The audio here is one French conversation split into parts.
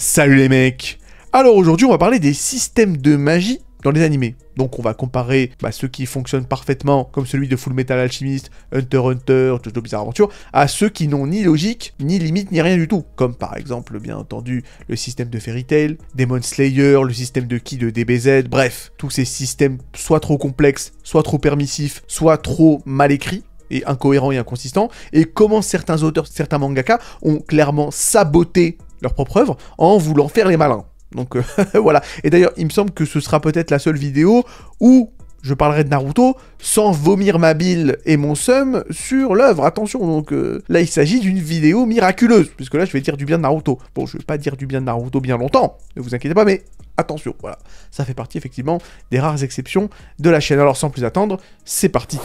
Salut les mecs. Alors aujourd'hui on va parler des systèmes de magie dans les animés. Donc on va comparer ceux qui fonctionnent parfaitement, comme celui de Fullmetal Alchemist, Hunter x Hunter, JoJo's Bizarre Adventure, à ceux qui n'ont ni logique, ni limite, ni rien du tout. Comme par exemple, bien entendu, le système de Fairy Tail, Demon Slayer, le système de Ki de DBZ, bref, tous ces systèmes soit trop complexes, soit trop permissifs, soit trop mal écrits, et incohérents et inconsistants, et comment certains auteurs, certains mangaka ont clairement saboté leur propre œuvre en voulant faire les malins. Donc voilà. Et d'ailleurs, il me semble que ce sera peut-être la seule vidéo où je parlerai de Naruto sans vomir ma bile et mon seum sur l'œuvre. Attention, donc là il s'agit d'une vidéo miraculeuse, puisque là je vais dire du bien de Naruto. Bon, je vais pas dire du bien de Naruto bien longtemps, ne vous inquiétez pas, mais attention, voilà. Ça fait partie effectivement des rares exceptions de la chaîne. Alors sans plus attendre, c'est parti.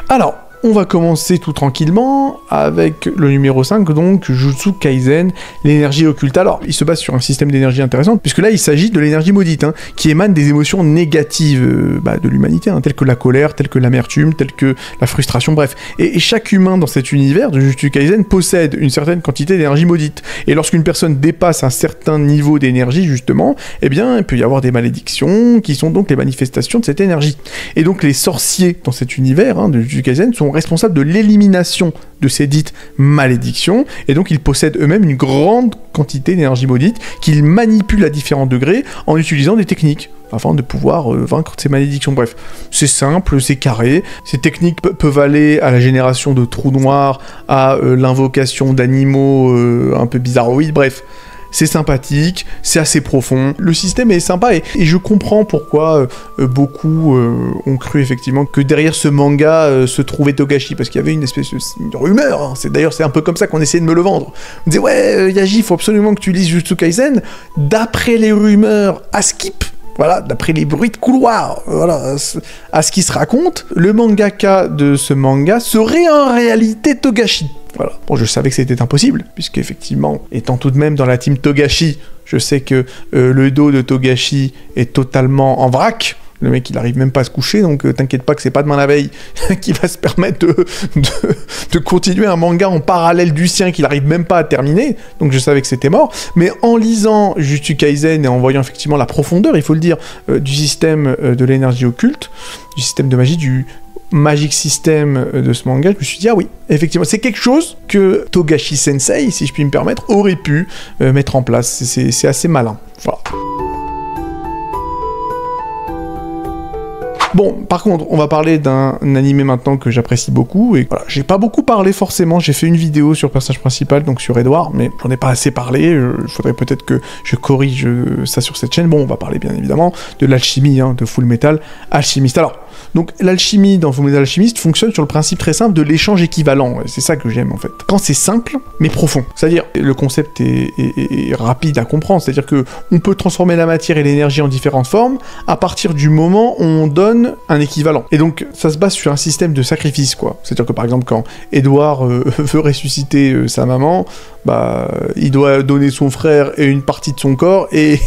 Alors, on va commencer tout tranquillement avec le numéro 5, donc Jujutsu Kaisen, l'énergie occulte. Alors, il se base sur un système d'énergie intéressant, puisque là, il s'agit de l'énergie maudite, qui émane des émotions négatives de l'humanité, telles que la colère, telles que l'amertume, telles que la frustration, bref. Et chaque humain dans cet univers de Jujutsu Kaisen possède une certaine quantité d'énergie maudite. Et lorsqu'une personne dépasse un certain niveau d'énergie, justement, eh bien, il peut y avoir des malédictions, qui sont donc les manifestations de cette énergie. Et donc, les sorciers dans cet univers de Jujutsu Kaisen sont responsables de l'élimination de ces dites malédictions, et donc ils possèdent eux-mêmes une grande quantité d'énergie maudite qu'ils manipulent à différents degrés en utilisant des techniques afin de pouvoir vaincre ces malédictions. Bref, c'est simple, c'est carré. Ces techniques peuvent aller à la génération de trous noirs, à l'invocation d'animaux un peu bizarroïdes, bref. C'est sympathique, c'est assez profond, le système est sympa et je comprends pourquoi beaucoup ont cru effectivement que derrière ce manga se trouvait Togashi, parce qu'il y avait une espèce de rumeur, d'ailleurs c'est un peu comme ça qu'on essayait de me le vendre. On disait ouais Yaji, il faut absolument que tu lises Jujutsu Kaisen, d'après les rumeurs à Skip, voilà, d'après les bruits de couloir, voilà, à ce qui se raconte, le mangaka de ce manga serait en réalité Togashi. Voilà. Bon, je savais que c'était impossible, puisque effectivement, étant tout de même dans la team Togashi, je sais que le dos de Togashi est totalement en vrac. Le mec, il arrive même pas à se coucher, donc t'inquiète pas que c'est pas demain la veille qui va se permettre de continuer un manga en parallèle du sien qu'il arrive même pas à terminer, donc je savais que c'était mort. Mais en lisant Jujutsu Kaisen et en voyant effectivement la profondeur, il faut le dire, du système de l'énergie occulte, du système de magie, du Magic System de ce manga, je me suis dit, ah oui, effectivement, c'est quelque chose que Togashi Sensei, si je puis me permettre, aurait pu mettre en place. C'est assez malin. Voilà. Bon, par contre, on va parler d'un animé maintenant que j'apprécie beaucoup, et voilà, j'ai pas beaucoup parlé forcément, j'ai fait une vidéo sur le personnage principal, donc sur Edward, mais j'en ai pas assez parlé, il faudrait peut-être que je corrige ça sur cette chaîne. Bon, on va parler bien évidemment de l'alchimie, de Fullmetal Alchemist. Alors, donc l'alchimie dans Fullmetal Alchemist fonctionne sur le principe très simple de l'échange équivalent, et c'est ça que j'aime en fait. Quand c'est simple, mais profond, c'est-à-dire le concept est rapide à comprendre, c'est-à-dire que on peut transformer la matière et l'énergie en différentes formes à partir du moment où on donne un équivalent. Et donc, ça se base sur un système de sacrifice, quoi. C'est-à-dire que, par exemple, quand Edward veut ressusciter sa maman, il doit donner son frère et une partie de son corps, et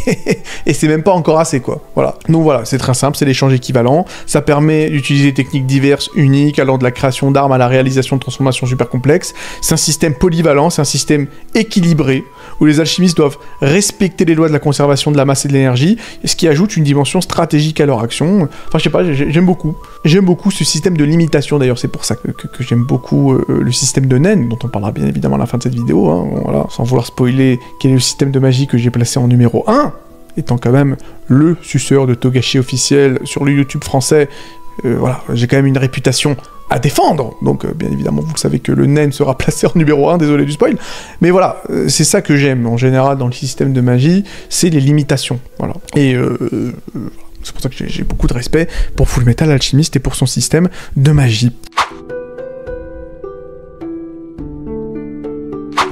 c'est même pas encore assez, quoi. Voilà. Donc voilà, c'est très simple, c'est l'échange équivalent. Ça permet d'utiliser des techniques diverses, uniques, allant de la création d'armes à la réalisation de transformations super complexes. C'est un système polyvalent, c'est un système équilibré, où les alchimistes doivent respecter les lois de la conservation de la masse et de l'énergie, ce qui ajoute une dimension stratégique à leur action. Enfin, je sais pas, j'aime beaucoup. J'aime beaucoup ce système de limitation, d'ailleurs, c'est pour ça que j'aime beaucoup le système de Nen, dont on parlera bien évidemment à la fin de cette vidéo, bon, voilà, sans vouloir spoiler quel est le système de magie que j'ai placé en numéro 1, étant quand même le suceur de Togashi officiel sur le YouTube français. Voilà, j'ai quand même une réputation à défendre, donc bien évidemment vous le savez que le Nen sera placé en numéro 1, désolé du spoil, mais voilà, c'est ça que j'aime en général dans le système de magie, c'est les limitations, voilà, et c'est pour ça que j'ai beaucoup de respect pour Fullmetal Alchemist et pour son système de magie.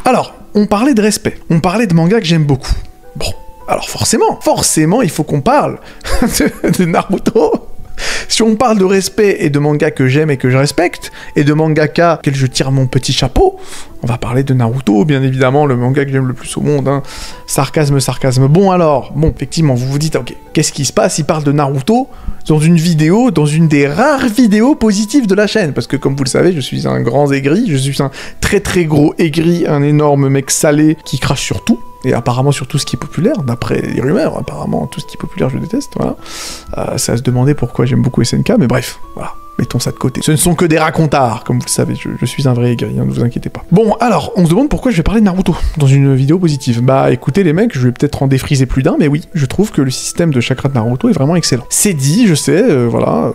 Alors, on parlait de respect, on parlait de manga que j'aime beaucoup, bon, alors forcément, il faut qu'on parle de Naruto. Si on parle de respect et de manga que j'aime et que je respecte, et de mangaka auquel je tire mon petit chapeau, on va parler de Naruto, bien évidemment, le manga que j'aime le plus au monde, hein. Sarcasme, sarcasme. Bon alors, effectivement, vous vous dites, ok, qu'est-ce qui se passe? Il parle de Naruto dans une vidéo, dans une des rares vidéos positives de la chaîne, parce que comme vous le savez, je suis un grand aigri, je suis un très très gros aigri, un énorme mec salé qui crache sur tout, et apparemment sur tout ce qui est populaire, d'après les rumeurs, apparemment tout ce qui est populaire je déteste, voilà. C'est à se demander pourquoi j'aime beaucoup SNK, mais bref, voilà. Mettons ça de côté. Ce ne sont que des racontards, comme vous le savez, je suis un vrai aigri, hein, ne vous inquiétez pas. Bon, alors, on se demande pourquoi je vais parler de Naruto dans une vidéo positive. Bah écoutez les mecs, je vais peut-être en défriser plus d'un, mais oui, je trouve que le système de chakra de Naruto est vraiment excellent. C'est dit, je sais, voilà,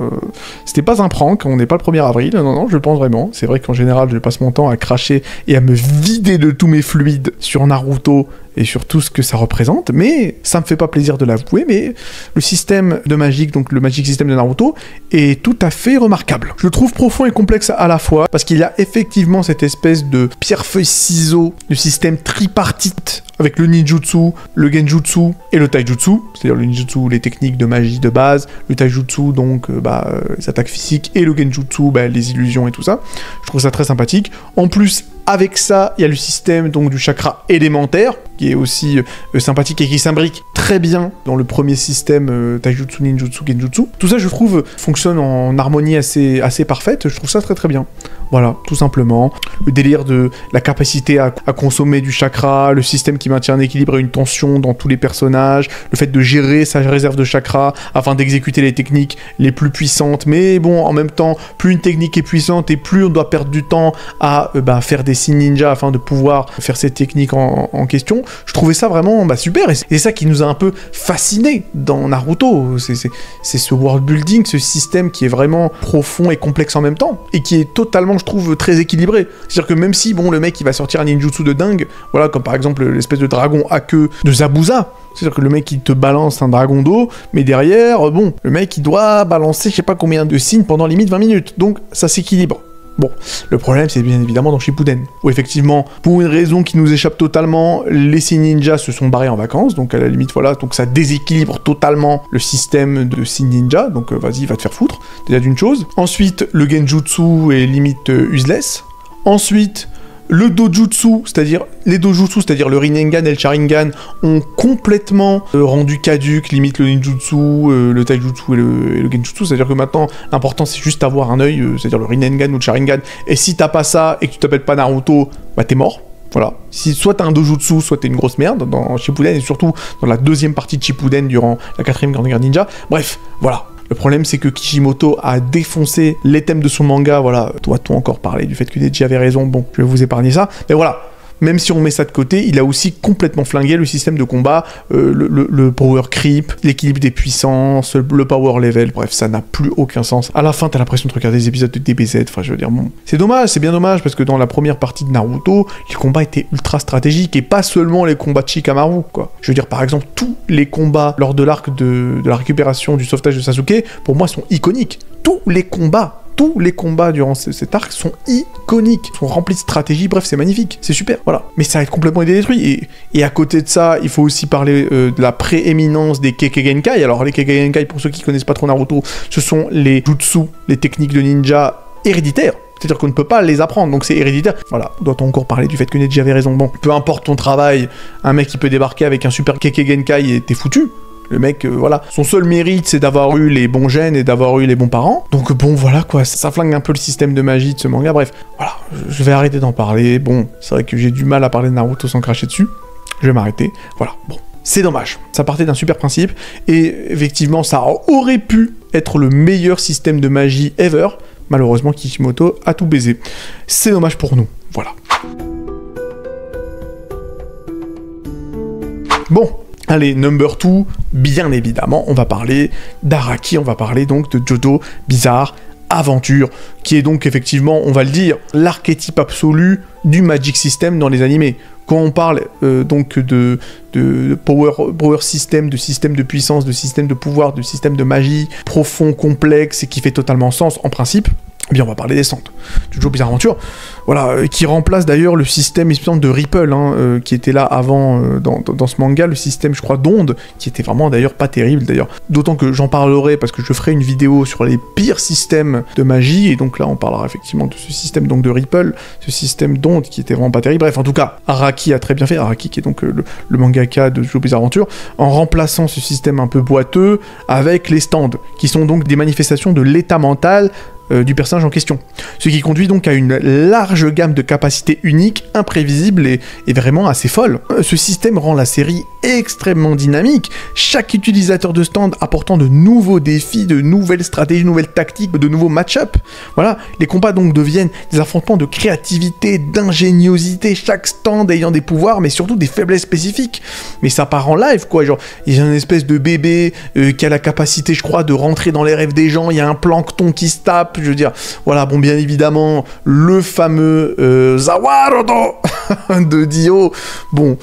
c'était pas un prank, on n'est pas le 1er avril, non, je le pense vraiment. C'est vrai qu'en général, je passe mon temps à cracher et à me vider de tous mes fluides sur Naruto et sur tout ce que ça représente, mais ça me fait pas plaisir de l'avouer, mais le système de magique, donc le Magic System de Naruto, est tout à fait remarquable. Je le trouve profond et complexe à la fois, parce qu'il y a effectivement cette espèce de pierre-feuille-ciseau, de système tripartite, avec le ninjutsu, le genjutsu et le taijutsu, c'est-à-dire le ninjutsu, les techniques de magie de base, le taijutsu, donc les attaques physiques, et le genjutsu, les illusions et tout ça. Je trouve ça très sympathique. En plus, avec ça, il y a le système donc du chakra élémentaire, qui est aussi sympathique et qui s'imbrique très bien dans le premier système taijutsu, ninjutsu, genjutsu. Tout ça, je trouve, fonctionne en harmonie assez parfaite, je trouve ça très très bien. Voilà, tout simplement. Le délire de la capacité à consommer du chakra, le système qui maintient un équilibre et une tension dans tous les personnages, le fait de gérer sa réserve de chakra afin d'exécuter les techniques les plus puissantes, mais bon, en même temps, plus une technique est puissante et plus on doit perdre du temps à faire des signes ninja afin de pouvoir faire cette technique en question. Je trouvais ça vraiment super, et c'est ça qui nous a un peu fascinés dans Naruto. C'est ce world building, ce système qui est vraiment profond et complexe en même temps, et qui est totalement, je trouve, très équilibré. C'est-à-dire que même si, le mec, il va sortir un ninjutsu de dingue, voilà, comme par exemple l'espèce de dragon à queue de Zabuza, c'est-à-dire que le mec, il te balance un dragon d'eau, mais derrière, le mec, il doit balancer je sais pas combien de signes pendant limite 20 minutes, donc ça s'équilibre. Bon, le problème, c'est bien évidemment dans Shippuden, où effectivement, pour une raison qui nous échappe totalement, les 6 ninjas se sont barrés en vacances, donc à la limite, voilà, donc ça déséquilibre totalement le système de 6 ninjas, donc vas-y, va te faire foutre, déjà d'une chose. Ensuite, le genjutsu est limite useless. Ensuite, le dojutsu, c'est-à-dire les dojutsu, c'est-à-dire le Rinnegan et le Sharingan, ont complètement rendu caduque, limite le ninjutsu, le taijutsu et le genjutsu, c'est-à-dire que maintenant, l'important c'est juste avoir un œil, c'est-à-dire le Rinnegan ou le Sharingan, et si t'as pas ça et que tu t'appelles pas Naruto, t'es mort. Voilà. Si soit t'as un dojutsu, soit t'es une grosse merde dans Shippuden, et surtout dans la deuxième partie de Shippuden durant la 4ème Grande Guerre Ninja. Bref, voilà. Le problème, c'est que Kishimoto a défoncé les thèmes de son manga, voilà. Doit-on encore parler du fait que Neji avait raison? Bon, je vais vous épargner ça. Mais voilà. Même si on met ça de côté, il a aussi complètement flingué le système de combat, le power creep, l'équilibre des puissances, le power level, bref, ça n'a plus aucun sens. À la fin, t'as l'impression de regarder des épisodes de DBZ, enfin, je veux dire, bon... C'est dommage, c'est bien dommage, parce que dans la première partie de Naruto, les combats étaient ultra stratégiques, et pas seulement les combats de Shikamaru, quoi. Je veux dire, par exemple, tous les combats lors de l'arc de la récupération du sauvetage de Sasuke, pour moi, sont iconiques. Tous les combats durant cet arc sont iconiques, sont remplis de stratégie, bref, c'est magnifique, c'est super, voilà. Mais ça a complètement été détruit, et à côté de ça, il faut aussi parler de la prééminence des Kekkei Genkai. Alors, les Kekkei Genkai, pour ceux qui connaissent pas trop Naruto, ce sont les jutsu, les techniques de ninja héréditaires. C'est-à-dire qu'on ne peut pas les apprendre, donc c'est héréditaire. Voilà, doit-on encore parler du fait que Neji avait raison? Bon, peu importe ton travail, un mec qui peut débarquer avec un super Kekkei Genkai et t'es foutu. Le mec, voilà, son seul mérite, c'est d'avoir eu les bons gènes et d'avoir eu les bons parents. Donc bon, voilà quoi, ça flingue un peu le système de magie de ce manga. Bref, voilà, je vais arrêter d'en parler. Bon, c'est vrai que j'ai du mal à parler de Naruto sans cracher dessus. Je vais m'arrêter. Voilà, bon. C'est dommage. Ça partait d'un super principe, et effectivement, ça aurait pu être le meilleur système de magie ever. Malheureusement, Kishimoto a tout baisé. C'est dommage pour nous. Voilà. Bon. Allez, number 2, bien évidemment, on va parler d'Araki, on va parler donc de JoJo Bizarre Adventure, qui est donc effectivement, on va le dire, l'archétype absolu du Magic System dans les animés. Quand on parle donc de power system, de système de puissance, de système de pouvoir, de système de magie profond, complexe et qui fait totalement sens en principe, Eh bien, on va parler des stands. Jojo Bizarre Adventure, voilà, qui remplace d'ailleurs le système de Ripple, qui était là avant dans ce manga, le système, je crois, d'onde, qui était vraiment d'ailleurs pas terrible d'ailleurs. D'autant que j'en parlerai parce que je ferai une vidéo sur les pires systèmes de magie, et donc là on parlera effectivement de ce système donc de Ripple, ce système d'onde qui était vraiment pas terrible. Bref, en tout cas, Araki a très bien fait, Araki qui est donc le mangaka de Jojo Bizarre Adventure, en remplaçant ce système un peu boiteux avec les stands, qui sont donc des manifestations de l'état mental du personnage en question. Ce qui conduit donc à une large gamme de capacités uniques, imprévisibles et vraiment assez folles. Ce système rend la série extrêmement dynamique, chaque utilisateur de stand apportant de nouveaux défis, de nouvelles stratégies, de nouvelles tactiques, de nouveaux match-up. Voilà, les combats donc deviennent des affrontements de créativité, d'ingéniosité, chaque stand ayant des pouvoirs, mais surtout des faiblesses spécifiques. Mais ça part en live, quoi, genre, il y a une espèce de bébé qui a la capacité, je crois, de rentrer dans les rêves des gens, il y a un plancton qui se tape, je veux dire, voilà, bon, bien évidemment, le fameux Zawarodo de Dio, bon,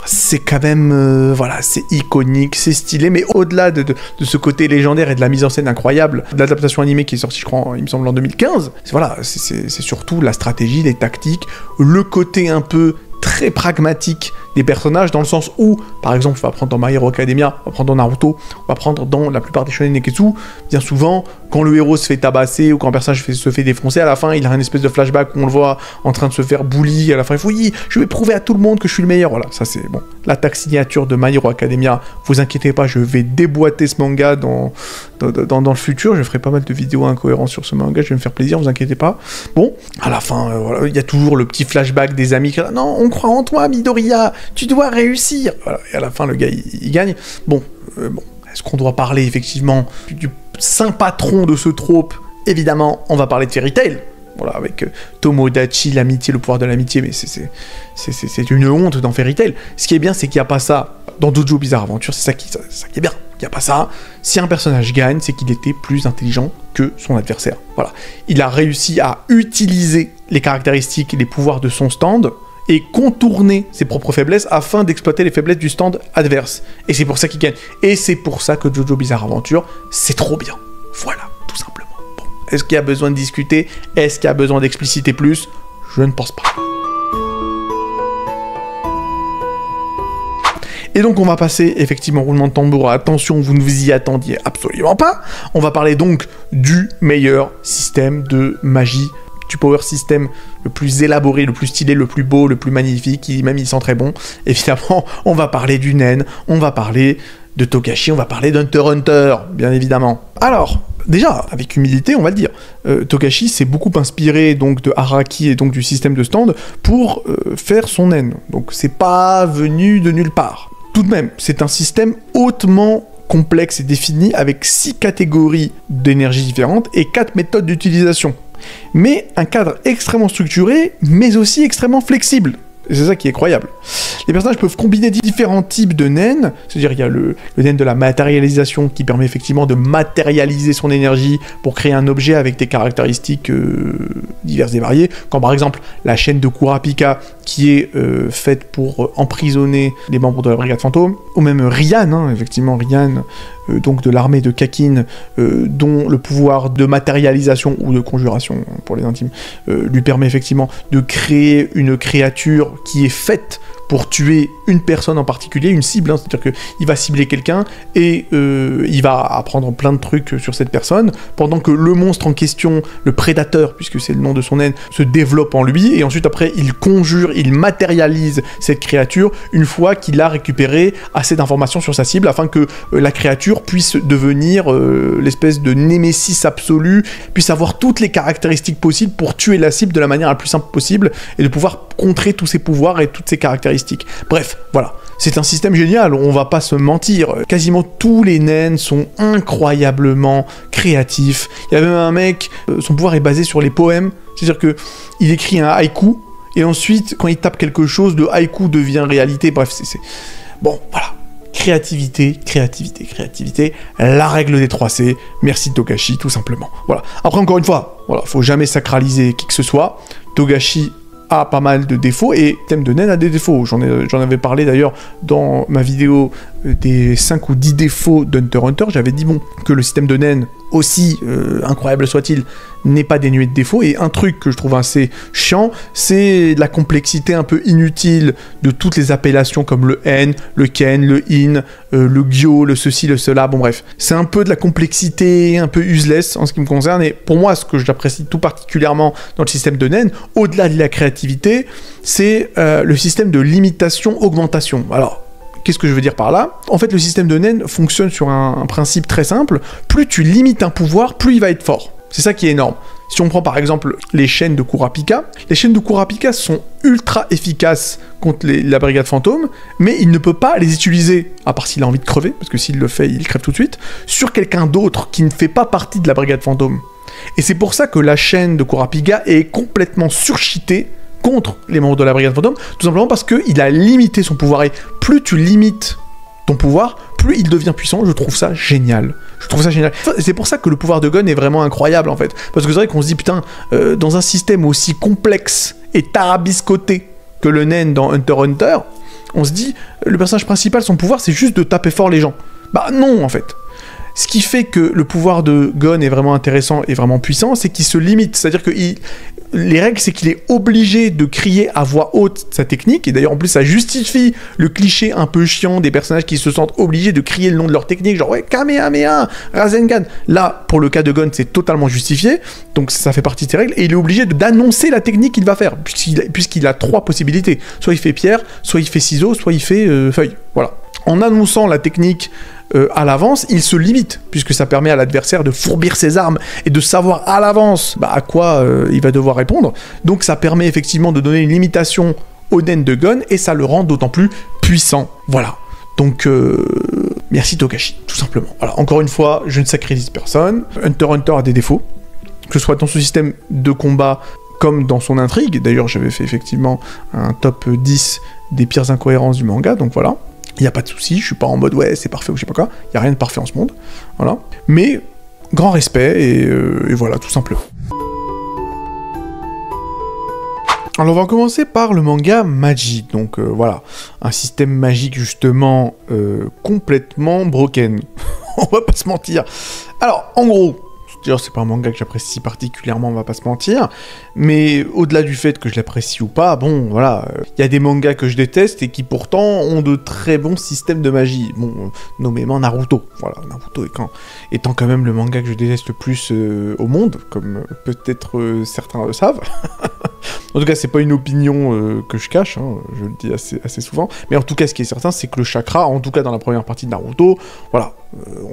c'est quand même, voilà, c'est iconique, c'est stylé, mais au-delà de ce côté légendaire et de la mise en scène incroyable, de l'adaptation animée qui est sortie, je crois, il me semble, en 2015, voilà, c'est surtout la stratégie, les tactiques, le côté un peu très pragmatique des personnages, dans le sens où, par exemple, on va prendre dans My Hero Academia, on va prendre dans Naruto, on va prendre dans la plupart des shonen neketsu, bien souvent, quand le héros se fait tabasser ou quand un personnage se fait défoncer, à la fin, il a une espèce de flashback où on le voit en train de se faire bully, à la fin, il faut, oui, je vais prouver à tout le monde que je suis le meilleur, voilà, ça c'est, bon, l'attaque signature de My Hero Academia, vous inquiétez pas, je vais déboîter ce manga dans le futur, je ferai pas mal de vidéos incohérentes sur ce manga, je vais me faire plaisir, vous inquiétez pas. Bon, à la fin, voilà, il y a toujours le petit flashback des amis qui disent, non, on croit en toi, Midoriya, tu dois réussir. Voilà, et à la fin, le gars, il gagne. Bon, est-ce qu'on doit parler effectivement du saint patron de ce trope? Évidemment, on va parler de Fairy Tail. Voilà, avec Tomodachi, l'amitié, le pouvoir de l'amitié, mais c'est une honte dans Fairy Tail. Ce qui est bien, c'est qu'il n'y a pas ça dans Jojo Bizarre Adventure, c'est ça qui est bien. Il n'y a pas ça. Si un personnage gagne, c'est qu'il était plus intelligent que son adversaire. Voilà. Il a réussi à utiliser les caractéristiques et les pouvoirs de son stand et contourner ses propres faiblesses afin d'exploiter les faiblesses du stand adverse. Et c'est pour ça qu'il gagne. Et c'est pour ça que Jojo Bizarre Adventure, c'est trop bien. Voilà, tout simplement. Bon. Est-ce qu'il y a besoin de discuter? Est-ce qu'il y a besoin d'expliciter plus? Je ne pense pas. Et donc on va passer effectivement roulement de tambour, attention, vous ne vous y attendiez absolument pas. On va parler donc du meilleur système de magie, du power system le plus élaboré, le plus stylé, le plus beau, le plus magnifique, même il sent très bon. Évidemment, on va parler du Nen, on va parler de Togashi, on va parler d'Hunter x Hunter, bien évidemment. Alors, déjà, avec humilité, on va le dire, Togashi s'est beaucoup inspiré donc de Araki et donc du système de stand pour faire son Nen. Donc c'est pas venu de nulle part. Tout de même, c'est un système hautement complexe et défini avec 6 catégories d'énergie différentes et 4 méthodes d'utilisation. Mais un cadre extrêmement structuré, mais aussi extrêmement flexible. Et c'est ça qui est incroyable. Les personnages peuvent combiner différents types de Nen, c'est-à-dire il y a le Nen de la matérialisation qui permet effectivement de matérialiser son énergie pour créer un objet avec des caractéristiques diverses et variées, comme par exemple la chaîne de Kurapika qui est faite pour emprisonner les membres de la brigade fantôme, ou même Rian, effectivement Rian, donc de l'armée de Kakin, dont le pouvoir de matérialisation ou de conjuration pour les intimes lui permet effectivement de créer une créature qui est faite pour tuer une personne en particulier, une cible, c'est-à-dire qu'il va cibler quelqu'un et il va apprendre plein de trucs sur cette personne, pendant que le monstre en question, le prédateur, puisque c'est le nom de son haine, se développe en lui, et ensuite après il conjure, il matérialise cette créature une fois qu'il a récupéré assez d'informations sur sa cible, afin que la créature puisse devenir l'espèce de némésis absolu, puisse avoir toutes les caractéristiques possibles pour tuer la cible de la manière la plus simple possible, et de pouvoir contrer tous ses pouvoirs et toutes ses caractéristiques. Bref, voilà. C'est un système génial, on va pas se mentir. Quasiment tous les Nen sont incroyablement créatifs. Il y a même un mec, son pouvoir est basé sur les poèmes. C'est-à-dire que il écrit un haïku, et ensuite, quand il tape quelque chose, le haïku devient réalité. Bref, c'est... Bon, voilà. Créativité, créativité, créativité. La règle des 3C. Merci Togashi, tout simplement. Voilà. Après, encore une fois, voilà, faut jamais sacraliser qui que ce soit. Togashi a pas mal de défauts, et le thème de Nen a des défauts. J'en avais parlé d'ailleurs dans ma vidéo des 5 ou 10 défauts d'Hunter x Hunter. J'avais dit bon, que le système de Nen, aussi incroyable soit-il, n'est pas dénué de défauts. Et un truc que je trouve assez chiant, c'est la complexité un peu inutile de toutes les appellations comme le N, le Ken, le In, le Gyo, le ceci, le cela, bon bref. C'est un peu de la complexité un peu useless en ce qui me concerne, et pour moi, ce que j'apprécie tout particulièrement dans le système de NEN, au-delà de la créativité, c'est le système de limitation-augmentation. Alors, qu'est-ce que je veux dire par là? En fait, le système de NEN fonctionne sur un principe très simple. Plus tu limites un pouvoir, plus il va être fort. C'est ça qui est énorme. Si on prend par exemple les chaînes de Kurapika, les chaînes de Kurapika sont ultra efficaces contre la brigade fantôme, mais il ne peut pas les utiliser, à part s'il a envie de crever, parce que s'il le fait, il crève tout de suite, sur quelqu'un d'autre qui ne fait pas partie de la brigade fantôme. Et c'est pour ça que la chaîne de Kurapika est complètement surcheatée contre les membres de la brigade fantôme, tout simplement parce qu'il a limité son pouvoir. Et plus tu limites ton pouvoir, plus il devient puissant. Je trouve ça génial. Je trouve ça génial. C'est pour ça que le pouvoir de Gon est vraiment incroyable, en fait. Parce que c'est vrai qu'on se dit, putain, dans un système aussi complexe et tarabiscoté que le Nen dans Hunter x Hunter, on se dit, le personnage principal, son pouvoir, c'est juste de taper fort les gens. Bah non, en fait. Ce qui fait que le pouvoir de Gon est vraiment intéressant et vraiment puissant, c'est qu'il se limite. C'est-à-dire que les règles, c'est qu'il est obligé de crier à voix haute sa technique, et d'ailleurs en plus ça justifie le cliché un peu chiant des personnages qui se sentent obligés de crier le nom de leur technique, genre ouais, Kamehameha, Rasengan. Là, pour le cas de Gon, c'est totalement justifié, donc ça fait partie de ses règles, et il est obligé d'annoncer la technique qu'il va faire, puisqu'il a 3 possibilités. Soit il fait pierre, soit il fait ciseaux, soit il fait feuille. Voilà. En annonçant la technique à l'avance, il se limite, puisque ça permet à l'adversaire de fourbir ses armes et de savoir à l'avance à quoi il va devoir répondre. Donc ça permet effectivement de donner une limitation au Nen de Gon, et ça le rend d'autant plus puissant. Voilà. Donc, merci Togashi, tout simplement. Voilà, encore une fois, je ne sacralise personne. Hunter x Hunter a des défauts, que ce soit dans ce système de combat comme dans son intrigue. D'ailleurs, j'avais fait effectivement un top 10 des pires incohérences du manga, donc voilà. Il n'y a pas de souci, je suis pas en mode ouais c'est parfait ou je sais pas quoi, il n'y a rien de parfait en ce monde, voilà. Mais grand respect et voilà, tout simplement. Alors on va commencer par le manga Magic, donc voilà, un système magique justement complètement broken, on va pas se mentir. Alors en gros, d'ailleurs, c'est pas un manga que j'apprécie particulièrement, on va pas se mentir, mais au-delà du fait que je l'apprécie ou pas, bon, voilà, il y a des mangas que je déteste et qui pourtant ont de très bons systèmes de magie. Bon, nommément Naruto, voilà, Naruto étant quand même le manga que je déteste le plus au monde, comme peut-être certains le savent. En tout cas, c'est pas une opinion que je cache, hein, je le dis assez souvent, mais en tout cas, ce qui est certain, c'est que le chakra, en tout cas dans la première partie de Naruto, voilà,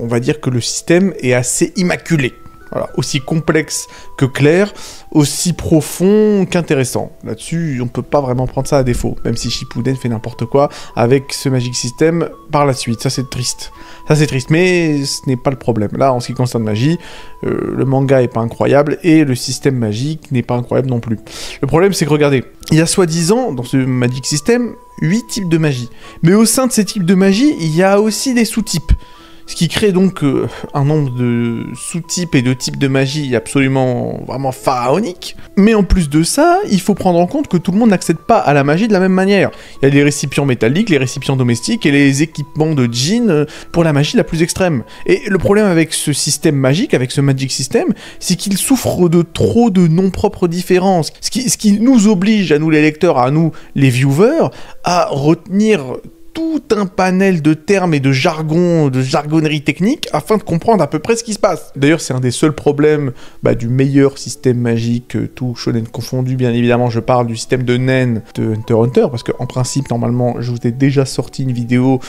on va dire que le système est assez immaculé. Voilà, aussi complexe que clair, aussi profond qu'intéressant. Là-dessus, on peut pas vraiment prendre ça à défaut, même si Shippuden fait n'importe quoi avec ce Magic System par la suite. Ça, c'est triste. Ça, c'est triste, mais ce n'est pas le problème. Là, en ce qui concerne magie, le manga est pas incroyable, et le système magique n'est pas incroyable non plus. Le problème, c'est que, regardez, il y a soi-disant, dans ce Magic System, 8 types de magie. Mais au sein de ces types de magie, il y a aussi des sous-types. Ce qui crée donc un nombre de sous-types et de types de magie absolument, vraiment pharaonique. Mais en plus de ça, il faut prendre en compte que tout le monde n'accède pas à la magie de la même manière. Il y a les récipients métalliques, les récipients domestiques et les équipements de djinn pour la magie la plus extrême. Et le problème avec ce système magique, avec ce Magic System, c'est qu'il souffre de trop de noms propres différences. Ce qui nous oblige, à nous les lecteurs, à nous les viewers, à retenir tout un panel de termes et de jargon, de jargonnerie technique, afin de comprendre à peu près ce qui se passe. D'ailleurs, c'est un des seuls problèmes du meilleur système magique, tout shonen confondu, bien évidemment, je parle du système de Nen de Hunter x Hunter, parce qu'en principe, normalement, je vous ai déjà sorti une vidéo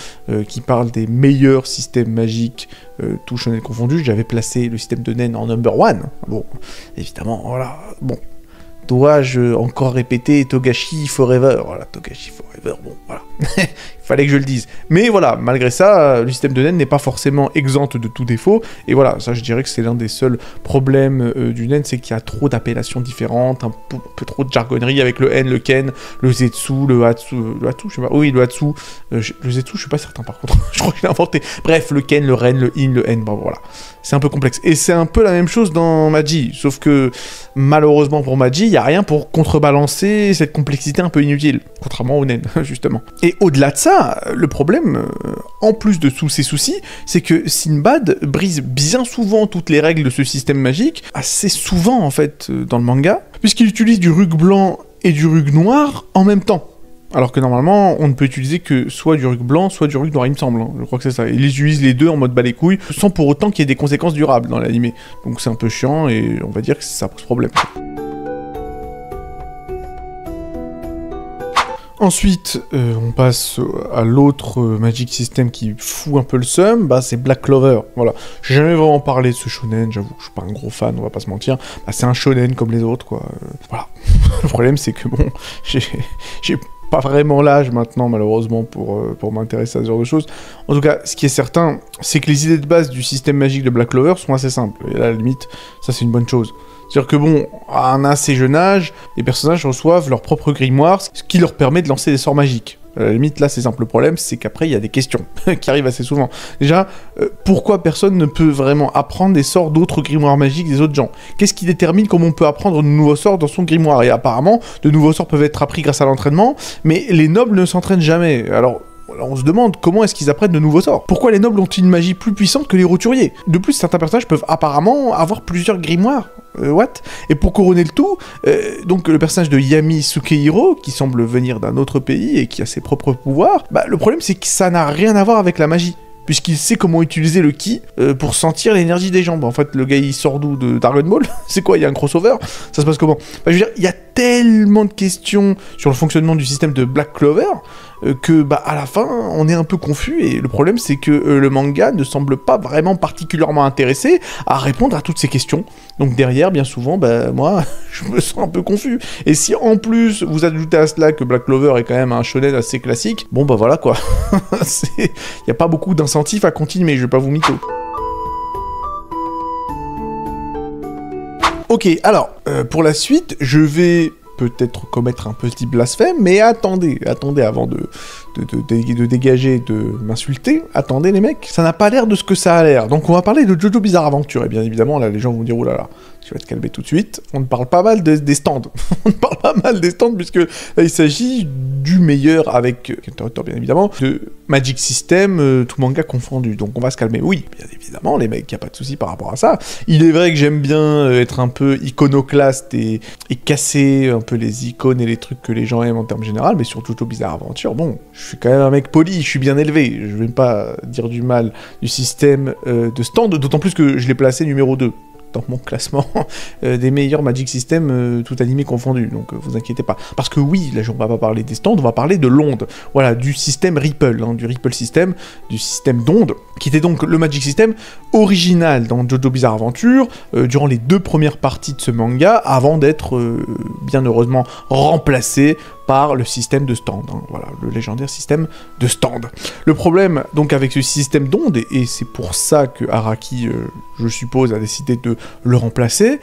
qui parle des meilleurs systèmes magiques, tout shonen confondu. J'avais placé le système de Nen en number 1. Bon, évidemment, voilà, bon. Dois-je encore répéter Togashi Forever? Voilà, Togashi Forever, bon, voilà. Il fallait que je le dise. Mais voilà, malgré ça, le système de Nen n'est pas forcément exempt de tout défaut. Et voilà, ça je dirais que c'est l'un des seuls problèmes du Nen, c'est qu'il y a trop d'appellations différentes, un peu trop de jargonnerie avec le N, le Ken, le Zetsu, le Hatsu, je sais pas, oui, le Hatsu, le Zetsu, je suis pas certain par contre, je crois que je l'ai inventé. Bref, le Ken, le Ren, le In, le N, bon voilà. C'est un peu complexe. Et c'est un peu la même chose dans Magi, sauf que malheureusement pour Magi, il n'y a rien pour contrebalancer cette complexité un peu inutile, contrairement au Nen, justement. Et au-delà de ça, le problème, en plus de tous ces soucis, c'est que Sinbad brise bien souvent toutes les règles de ce système magique, assez souvent en fait dans le manga, puisqu'il utilise du rug blanc et du rug noir en même temps. Alors que normalement, on ne peut utiliser que soit du rug blanc, soit du rug noir, il me semble. Hein. Je crois que c'est ça. Il utilise les deux en mode bas les couilles, sans pour autant qu'il y ait des conséquences durables dans l'animé. Donc c'est un peu chiant et on va dire que ça pose problème. Ensuite, on passe à l'autre Magic System qui fout un peu le seum, bah c'est Black Clover, voilà. J'ai jamais vraiment parlé de ce shonen, j'avoue que je suis pas un gros fan, on va pas se mentir. Bah, c'est un shonen comme les autres, quoi. Voilà. Le problème, c'est que bon, j'ai pas vraiment l'âge maintenant, malheureusement, pour m'intéresser à ce genre de choses. En tout cas, ce qui est certain, c'est que les idées de base du système magique de Black Clover sont assez simples. Et là, à la limite, ça c'est une bonne chose. C'est-à-dire que bon, à un assez jeune âge, les personnages reçoivent leur propre grimoire, ce qui leur permet de lancer des sorts magiques. À la limite, là, c'est simple. Le problème, c'est qu'après, il y a des questions qui arrivent assez souvent. Déjà, pourquoi personne ne peut vraiment apprendre des sorts d'autres grimoires magiques des autres gens? Qu'est-ce qui détermine comment on peut apprendre de nouveaux sorts dans son grimoire? Et apparemment, de nouveaux sorts peuvent être appris grâce à l'entraînement, mais les nobles ne s'entraînent jamais. Alors, on se demande comment est-ce qu'ils apprennent de nouveaux sorts. Pourquoi les nobles ont une magie plus puissante que les roturiers? De plus, certains personnages peuvent apparemment avoir plusieurs grimoires. What? Et pour couronner le tout, donc le personnage de Yami Sukehiro, qui semble venir d'un autre pays et qui a ses propres pouvoirs, bah le problème c'est que ça n'a rien à voir avec la magie. Puisqu'il sait comment utiliser le ki pour sentir l'énergie des gens. Bah, en fait, le gars, il sort d'où? De Dragon Ball? C'est quoi? Il y a un crossover? Ça se passe comment? Bah, je veux dire, il y a tellement de questions sur le fonctionnement du système de Black Clover que, bah, à la fin, on est un peu confus. Et le problème, c'est que le manga ne semble pas vraiment particulièrement intéressé à répondre à toutes ces questions. Donc derrière, bien souvent, bah, moi, je me sens un peu confus. Et si en plus, vous ajoutez à cela que Black Clover est quand même un shonen assez classique, bon, bah voilà, quoi. Il n'y a pas beaucoup d'incentifs à continuer, je vais pas vous mytho. Ok, alors, pour la suite, je vais peut-être commettre un petit blasphème, mais attendez avant de dégager, de m'insulter, attendez les mecs, ça n'a pas l'air de ce que ça a l'air. Donc on va parler de Jojo Bizarre Adventure, et bien évidemment, là les gens vont dire, oh là là, tu vas te calmer tout de suite, on ne parle pas mal des stands, on ne parle pas mal des stands, puisque là il s'agit du meilleur avec, bien évidemment, de Magic System, tout manga confondu, donc on va se calmer. Oui, bien évidemment, les mecs, y a pas de souci par rapport à ça. Il est vrai que j'aime bien être un peu iconoclaste et casser un peu les icônes et les trucs que les gens aiment en termes général, mais sur Jojo Bizarre Adventure, bon, je suis quand même un mec poli, je suis bien élevé, je vais pas dire du mal du système de stand, d'autant plus que je l'ai placé numéro 2 dans mon classement des meilleurs Magic System, tout animé confondu, donc vous inquiétez pas. Parce que oui, là on va pas parler des stands, on va parler de l'onde, voilà, du système Ripple, hein, du Ripple System, du système d'onde, qui était donc le Magic System original dans Jojo Bizarre Adventure, durant les 2 premières parties de ce manga, avant d'être, bien heureusement, remplacé par le système de stand, hein, voilà, le légendaire système de stand. Le problème, donc, avec ce système d'onde, et c'est pour ça que Araki, je suppose, a décidé de le remplacer,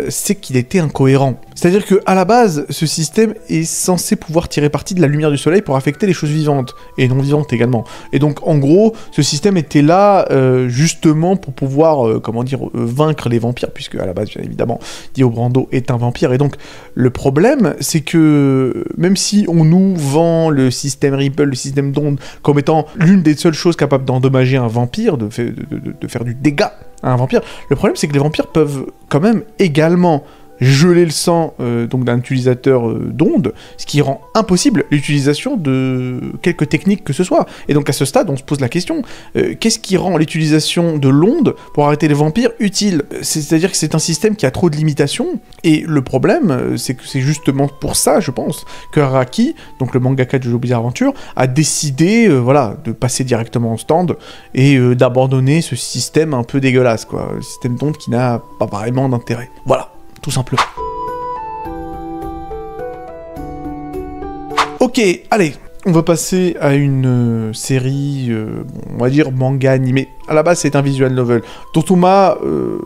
c'est qu'il était incohérent. C'est-à-dire que à la base, ce système est censé pouvoir tirer parti de la lumière du soleil pour affecter les choses vivantes, et non vivantes également. Et donc, en gros, ce système était là, justement, pour pouvoir, comment dire, vaincre les vampires, puisque, à la base, bien évidemment, Dio Brando est un vampire, et donc, le problème, c'est que même si on nous vend le système Ripple, le système d'onde, comme étant l'une des seules choses capables d'endommager un vampire, de faire du dégât à un vampire, le problème c'est que les vampires peuvent quand même également geler le sang donc d'un utilisateur d'onde, ce qui rend impossible l'utilisation de quelques techniques que ce soit. Et donc à ce stade, on se pose la question, qu'est-ce qui rend l'utilisation de l'onde pour arrêter les vampires utile? C'est-à-dire que c'est un système qui a trop de limitations, et le problème, c'est que c'est justement pour ça, je pense, que Araki, donc le mangaka de Jojo Bizarre Adventure, a décidé, voilà, de passer directement au stand, et d'abandonner ce système un peu dégueulasse, quoi, le système d'onde qui n'a pas vraiment d'intérêt. Voilà. Tout simplement. Ok, allez, on va passer à une série, on va dire manga animé. à la base c'est un visual novel dont on m'a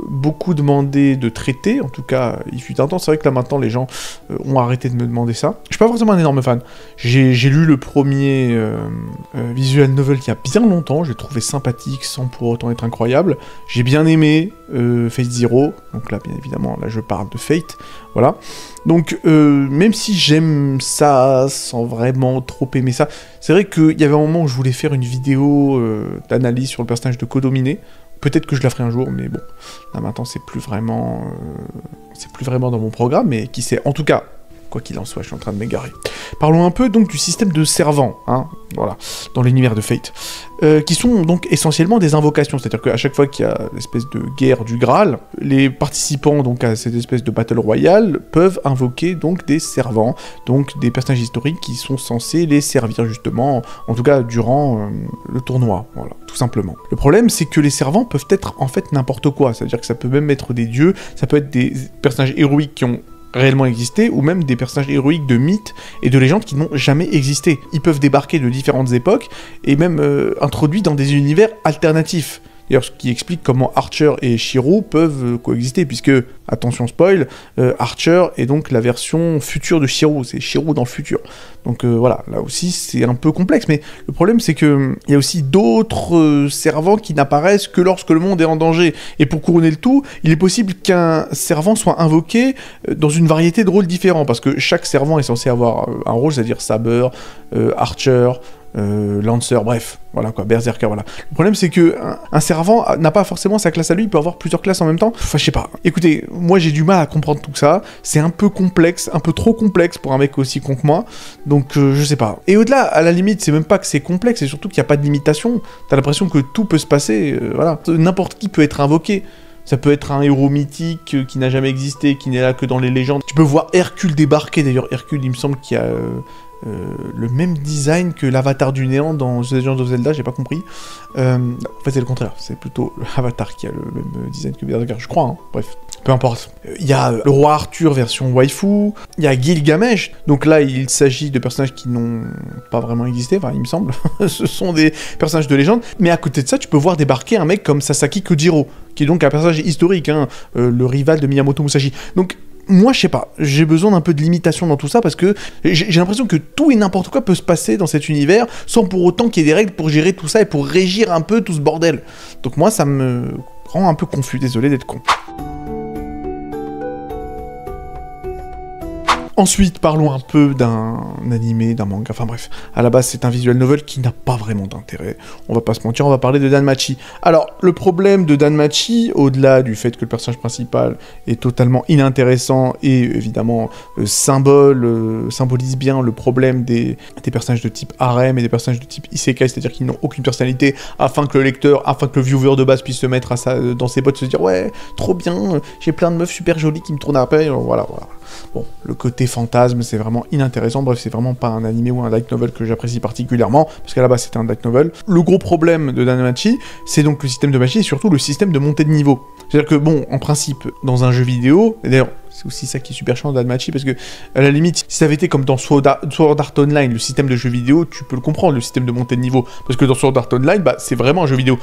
beaucoup demandé de traiter, en tout cas il fut un temps, c'est vrai que là maintenant les gens ont arrêté de me demander ça. Je suis pas forcément un énorme fan, j'ai lu le premier visual novel il y a bien longtemps, j'ai trouvé sympathique sans pour autant être incroyable, j'ai bien aimé Fate Zero, donc là bien évidemment là je parle de Fate, voilà. Donc même si j'aime ça sans vraiment trop aimer ça, c'est vrai qu'il y avait un moment où je voulais faire une vidéo d'analyse sur le personnage de Kodomine. Peut-être que je la ferai un jour, mais bon, là maintenant c'est plus vraiment dans mon programme, mais qui sait, en tout cas, quoi qu'il en soit, je suis en train de m'égarer. Parlons un peu donc du système de servants, hein, voilà, dans l'univers de Fate, qui sont donc essentiellement des invocations, c'est-à-dire qu'à chaque fois qu'il y a l'espèce de guerre du Graal, les participants donc à cette espèce de Battle Royale peuvent invoquer donc des servants, donc des personnages historiques qui sont censés les servir justement, en tout cas durant le tournoi, voilà, tout simplement. Le problème c'est que les servants peuvent être en fait n'importe quoi, c'est-à-dire que ça peut même être des dieux, ça peut être des personnages héroïques qui ont réellement existé, ou même des personnages héroïques de mythes et de légendes qui n'ont jamais existé. Ils peuvent débarquer de différentes époques, et même introduits dans des univers alternatifs. D'ailleurs, ce qui explique comment Archer et Shiro peuvent coexister, puisque, attention spoil, Archer est donc la version future de Shiro, c'est Shiro dans le futur. Donc voilà, là aussi c'est un peu complexe, mais le problème c'est que il y a aussi d'autres servants qui n'apparaissent que lorsque le monde est en danger. Et pour couronner le tout, il est possible qu'un servant soit invoqué dans une variété de rôles différents, parce que chaque servant est censé avoir un rôle, c'est-à-dire Saber, Archer, Lancer, bref, voilà quoi, Berserker, voilà. Le problème c'est que un servant n'a pas forcément sa classe à lui, il peut avoir plusieurs classes en même temps. Enfin, je sais pas. Écoutez, moi j'ai du mal à comprendre tout ça, c'est un peu complexe, un peu trop complexe pour un mec aussi con que moi, donc je sais pas. Et au-delà, à la limite, c'est même pas que c'est complexe, c'est surtout qu'il n'y a pas de limitation. T'as l'impression que tout peut se passer, voilà. N'importe qui peut être invoqué. Ça peut être un héros mythique qui n'a jamais existé, qui n'est là que dans les légendes. Tu peux voir Hercule débarquer, d'ailleurs Hercule, il me semble qu'il y a le même design que l'avatar du néant dans The Legend of Zelda, j'ai pas compris. En fait c'est le contraire, c'est plutôt l'avatar qui a le même design que Berserker, je crois, hein. Bref, peu importe. Il y a le roi Arthur version waifu, il y a Gilgamesh, donc là il s'agit de personnages qui n'ont pas vraiment existé, enfin il me semble, ce sont des personnages de légende, mais à côté de ça tu peux voir débarquer un mec comme Sasaki Kojiro, qui est donc un personnage historique, hein, le rival de Miyamoto Musashi. Donc moi, je sais pas, j'ai besoin d'un peu de limitation dans tout ça, parce que j'ai l'impression que tout et n'importe quoi peut se passer dans cet univers, sans pour autant qu'il y ait des règles pour gérer tout ça et pour régir un peu tout ce bordel. Donc moi, ça me rend un peu confus, désolé d'être con. Ensuite, parlons un peu d'un animé, d'un manga, enfin bref. À la base, c'est un visual novel qui n'a pas vraiment d'intérêt. On va pas se mentir, on va parler de Danmachi. Alors, le problème de Danmachi, au-delà du fait que le personnage principal est totalement inintéressant et évidemment symbolise bien le problème des personnages de type harem et des personnages de type isekai, c'est-à-dire qu'ils n'ont aucune personnalité, afin que le viewer de base puisse se mettre dans ses bottes, se dire « Ouais, trop bien, j'ai plein de meufs super jolies qui me tournent après, voilà. » Bon, le côté fantasme, c'est vraiment inintéressant. Bref, c'est vraiment pas un animé ou un light novel que j'apprécie particulièrement, parce qu'à la base, c'était un light novel. Le gros problème de Danmachi, c'est donc le système de magie et surtout le système de montée de niveau. C'est-à-dire que, bon, en principe, dans un jeu vidéo, et d'ailleurs, c'est aussi ça qui est super chiant dans Danmachi, parce que, à la limite, si ça avait été comme dans Sword Art Online, le système de jeu vidéo, tu peux le comprendre, le système de montée de niveau. Parce que dans Sword Art Online, bah, c'est vraiment un jeu vidéo.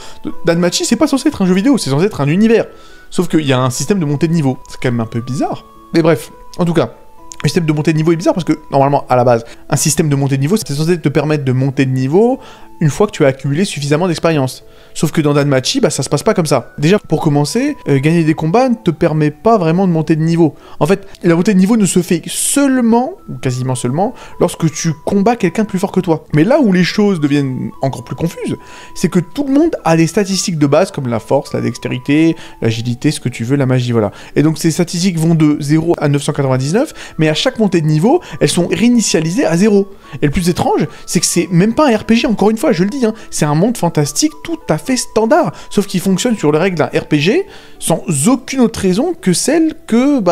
Danmachi, c'est pas censé être un jeu vidéo, c'est censé être un univers. Sauf qu'il y a un système de montée de niveau. C'est quand même un peu bizarre. Mais bref, en tout cas, le système de montée de niveau est bizarre parce que, normalement, à la base, un système de montée de niveau, c'est censé te permettre de monter de niveau une fois que tu as accumulé suffisamment d'expérience. Sauf que dans Danmachi, bah, ça se passe pas comme ça. Déjà, pour commencer, gagner des combats ne te permet pas vraiment de monter de niveau. En fait, la montée de niveau ne se fait seulement, ou quasiment seulement, lorsque tu combats quelqu'un de plus fort que toi. Mais là où les choses deviennent encore plus confuses, c'est que tout le monde a des statistiques de base, comme la force, la dextérité, l'agilité, ce que tu veux, la magie, voilà. Et donc ces statistiques vont de 0 à 999, mais à chaque montée de niveau, elles sont réinitialisées à 0. Et le plus étrange, c'est que c'est même pas un RPG, encore une fois, je le dis, hein, c'est un monde fantastique tout à fait standard, sauf qu'il fonctionne sur les règles d'un RPG, sans aucune autre raison que celle que,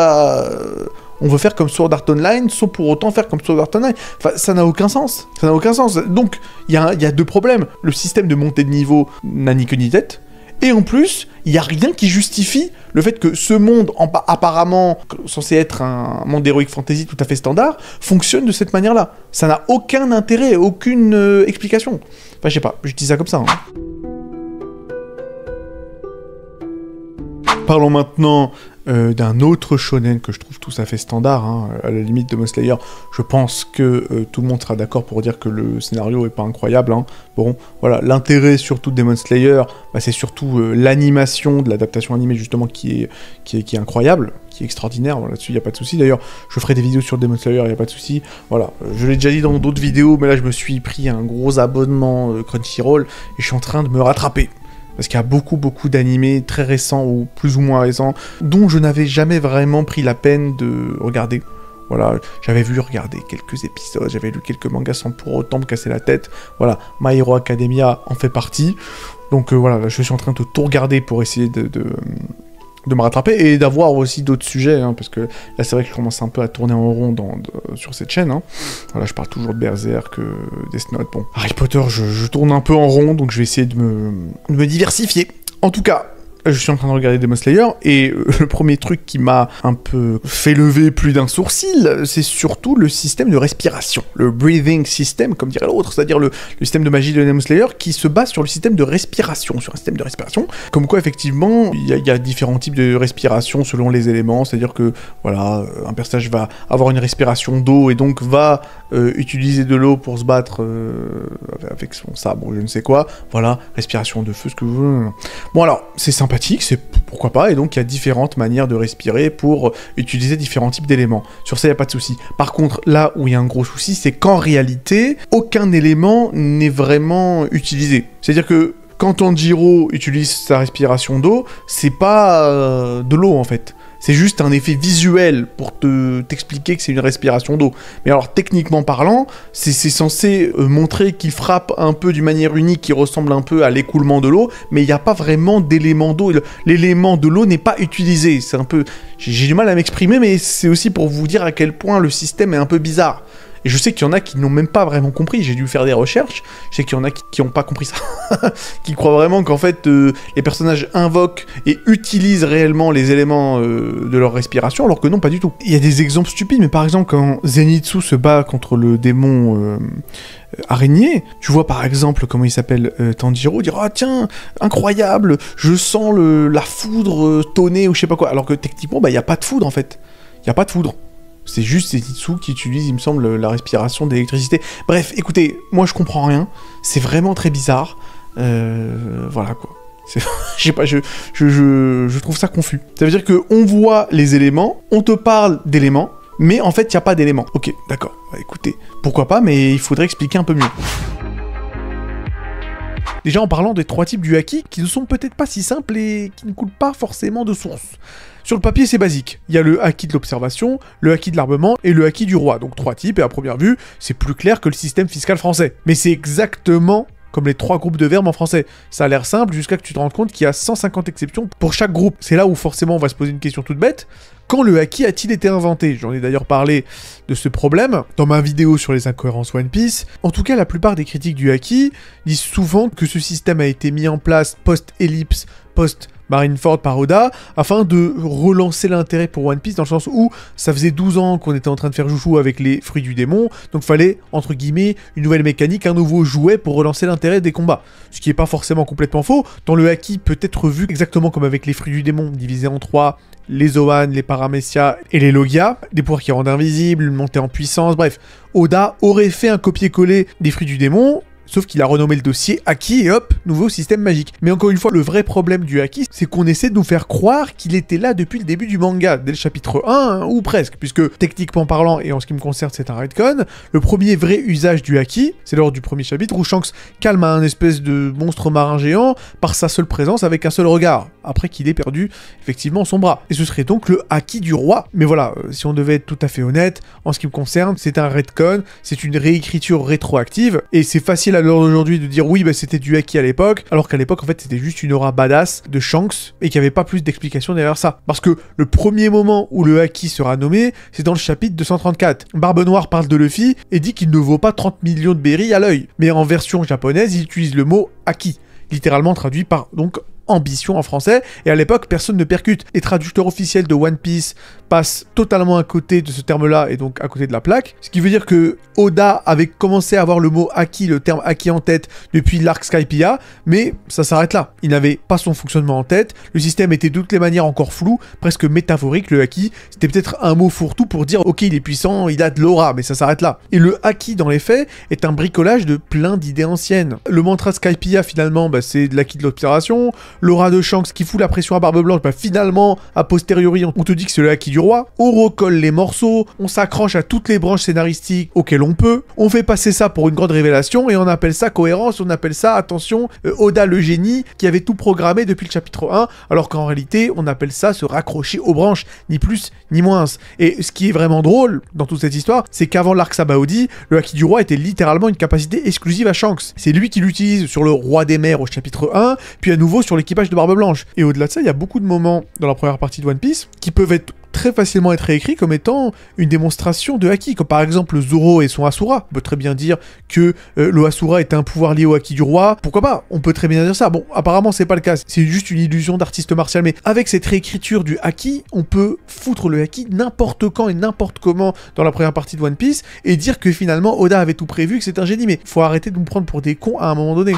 on veut faire comme Sword Art Online, sans pour autant faire comme Sword Art Online. Enfin, ça n'a aucun sens. Ça n'a aucun sens. Donc, il y a deux problèmes. Le système de montée de niveau n'a ni queue ni tête, et en plus, il n'y a rien qui justifie le fait que ce monde, apparemment censé être un monde d'heroic fantasy tout à fait standard, fonctionne de cette manière-là. Ça n'a aucun intérêt, aucune explication. Enfin, je sais pas, je dis ça comme ça. Hein. parlons maintenant d'un autre shonen que je trouve tout à fait standard, hein, à la limite de Demon Slayer. Je pense que tout le monde sera d'accord pour dire que le scénario est pas incroyable. Hein. Bon, voilà, l'intérêt surtout de Demon Slayer, bah, c'est surtout l'animation de l'adaptation animée justement qui est incroyable, qui est extraordinaire. Bon, là-dessus, il n'y a pas de souci. D'ailleurs, je ferai des vidéos sur Demon Slayer, il n'y a pas de souci. Voilà, je l'ai déjà dit dans d'autres vidéos, mais là, je me suis pris un gros abonnement Crunchyroll et je suis en train de me rattraper. Parce qu'il y a beaucoup d'animés très récents ou plus ou moins récents dont je n'avais jamais vraiment pris la peine de regarder. Voilà, j'avais vu regarder quelques épisodes, j'avais lu quelques mangas sans pour autant me casser la tête. Voilà, My Hero Academia en fait partie. Donc voilà, je suis en train de tout regarder pour essayer de me rattraper et d'avoir aussi d'autres sujets, hein, parce que là c'est vrai que je commence un peu à tourner en rond sur cette chaîne. Hein. Voilà, je parle toujours de Berserk, Death Note, bon. Harry Potter, je tourne un peu en rond, donc je vais essayer de me diversifier. En tout cas, je suis en train de regarder Demon Slayer, et le premier truc qui m'a un peu fait lever plus d'un sourcil, c'est surtout le système de respiration. Le breathing system, comme dirait l'autre, c'est-à-dire le système de magie de Demon Slayer qui se base sur le système de respiration, sur un système de respiration. Comme quoi, effectivement, il y a différents types de respiration selon les éléments, c'est-à-dire que, voilà, un personnage va avoir une respiration d'eau, et donc va utiliser de l'eau pour se battre avec son sabre, je ne sais quoi. Voilà, respiration de feu, ce que vous voulez. Bon alors, c'est sympathique, c'est pourquoi pas, et donc il y a différentes manières de respirer pour utiliser différents types d'éléments. Sur ça, il n'y a pas de souci. Par contre, là où il y a un gros souci, c'est qu'en réalité, aucun élément n'est vraiment utilisé. C'est-à-dire que quand Tanjiro utilise sa respiration d'eau, c'est pas de l'eau en fait. C'est juste un effet visuel pour t'expliquer que c'est une respiration d'eau. Mais alors, techniquement parlant, c'est censé montrer qu'il frappe un peu d'une manière unique qui ressemble un peu à l'écoulement de l'eau, mais il n'y a pas vraiment d'élément d'eau. L'élément de l'eau n'est pas utilisé. C'est un peu... J'ai du mal à m'exprimer, mais c'est aussi pour vous dire à quel point le système est un peu bizarre. Et je sais qu'il y en a qui n'ont même pas vraiment compris, j'ai dû faire des recherches, je sais qu'il y en a qui n'ont pas compris ça, qui croient vraiment qu'en fait les personnages invoquent et utilisent réellement les éléments de leur respiration, alors que non, pas du tout. Il y a des exemples stupides, mais par exemple quand Zenitsu se bat contre le démon araignée, tu vois par exemple comment il s'appelle Tanjiro, dire « Ah tiens, incroyable, je sens la foudre tonner ou je sais pas quoi », alors que techniquement, bah il n'y a pas de foudre en fait, il n'y a pas de foudre. C'est juste Zenitsu qui utilise, il me semble, la respiration d'électricité. Bref, écoutez, moi je comprends rien. C'est vraiment très bizarre. Voilà quoi. Je sais pas, je trouve ça confus. Ça veut dire qu'on voit les éléments, on te parle d'éléments, mais en fait il n'y a pas d'éléments. Ok, d'accord. Bah, écoutez, pourquoi pas, mais il faudrait expliquer un peu mieux. Déjà en parlant des trois types du haki, qui ne sont peut-être pas si simples et qui ne coulent pas forcément de source. Sur le papier, c'est basique. Il y a le haki de l'observation, le haki de l'armement et le haki du roi. Donc trois types, et à première vue, c'est plus clair que le système fiscal français. Mais c'est exactement comme les trois groupes de verbes en français. Ça a l'air simple jusqu'à que tu te rendes compte qu'il y a 150 exceptions pour chaque groupe. C'est là où forcément on va se poser une question toute bête. Quand le haki a-t-il été inventé? J'en ai d'ailleurs parlé de ce problème dans ma vidéo sur les incohérences One Piece. En tout cas, la plupart des critiques du haki disent souvent que ce système a été mis en place post-ellipse, post-Marineford par Oda, afin de relancer l'intérêt pour One Piece, dans le sens où ça faisait 12 ans qu'on était en train de faire joujou avec les fruits du démon, donc fallait, entre guillemets, une nouvelle mécanique, un nouveau jouet pour relancer l'intérêt des combats. Ce qui est pas forcément complètement faux, dans le haki peut être vu exactement comme avec les fruits du démon, divisés en trois, les Zoan, les Paramecia et les Logia, des pouvoirs qui rendent invisibles, une montée en puissance, bref. Oda aurait fait un copier-coller des fruits du démon, sauf qu'il a renommé le dossier Haki et hop, nouveau système magique. Mais encore une fois, le vrai problème du Haki, c'est qu'on essaie de nous faire croire qu'il était là depuis le début du manga, dès le chapitre 1, hein, ou presque, puisque techniquement parlant, et en ce qui me concerne c'est un retcon, le premier vrai usage du Haki, c'est lors du premier chapitre où Shanks calme un espèce de monstre marin géant par sa seule présence avec un seul regard, après qu'il ait perdu effectivement son bras. Et ce serait donc le Haki du roi. Mais voilà, si on devait être tout à fait honnête, en ce qui me concerne, c'est un retcon, c'est une réécriture rétroactive, et c'est facile à l'heure d'aujourd'hui de dire oui, bah c'était du haki à l'époque, alors qu'à l'époque en fait c'était juste une aura badass de Shanks et qu'il n'y avait pas plus d'explications derrière ça. Parce que le premier moment où le haki sera nommé, c'est dans le chapitre 234. Barbe Noire parle de Luffy et dit qu'il ne vaut pas 30 millions de berries à l'œil. Mais en version japonaise, il utilise le mot haki, littéralement traduit par donc ambition en français, et à l'époque, personne ne percute. Les traducteurs officiels de One Piece passent totalement à côté de ce terme-là, et donc à côté de la plaque, ce qui veut dire que Oda avait commencé à avoir le mot haki, le terme haki en tête, depuis l'arc Skypiea, mais ça s'arrête là. Il n'avait pas son fonctionnement en tête, le système était de toutes les manières encore flou, presque métaphorique, le haki, c'était peut-être un mot fourre-tout pour dire, ok, il est puissant, il a de l'aura, mais ça s'arrête là. Et le haki, dans les faits, est un bricolage de plein d'idées anciennes. Le mantra Skypiea, finalement, c'est de l'haki de l'observation, l'aura de Shanks qui fout la pression à Barbe Blanche, finalement, a posteriori, on te dit que c'est le haki du roi, on recolle les morceaux, on s'accroche à toutes les branches scénaristiques auxquelles on peut, on fait passer ça pour une grande révélation, et on appelle ça cohérence, on appelle ça, attention, Oda le génie, qui avait tout programmé depuis le chapitre 1, alors qu'en réalité, on appelle ça se raccrocher aux branches, ni plus, ni moins. Et ce qui est vraiment drôle dans toute cette histoire, c'est qu'avant l'arc Sabaody, le haki du roi était littéralement une capacité exclusive à Shanks. C'est lui qui l'utilise sur le roi des mers au chapitre 1, puis à nouveau sur l'équipage de Barbe Blanche. Et au-delà de ça, il y a beaucoup de moments dans la première partie de One Piece qui peuvent être très facilement être réécrits comme étant une démonstration de haki, comme par exemple Zoro et son Asura. On peut très bien dire que le Asura est un pouvoir lié au haki du roi, pourquoi pas, on peut très bien dire ça. Bon, apparemment c'est pas le cas, c'est juste une illusion d'artiste martial, mais avec cette réécriture du haki, on peut foutre le haki n'importe quand et n'importe comment dans la première partie de One Piece, et dire que finalement Oda avait tout prévu, que c'est un génie, mais faut arrêter de nous prendre pour des cons à un moment donné.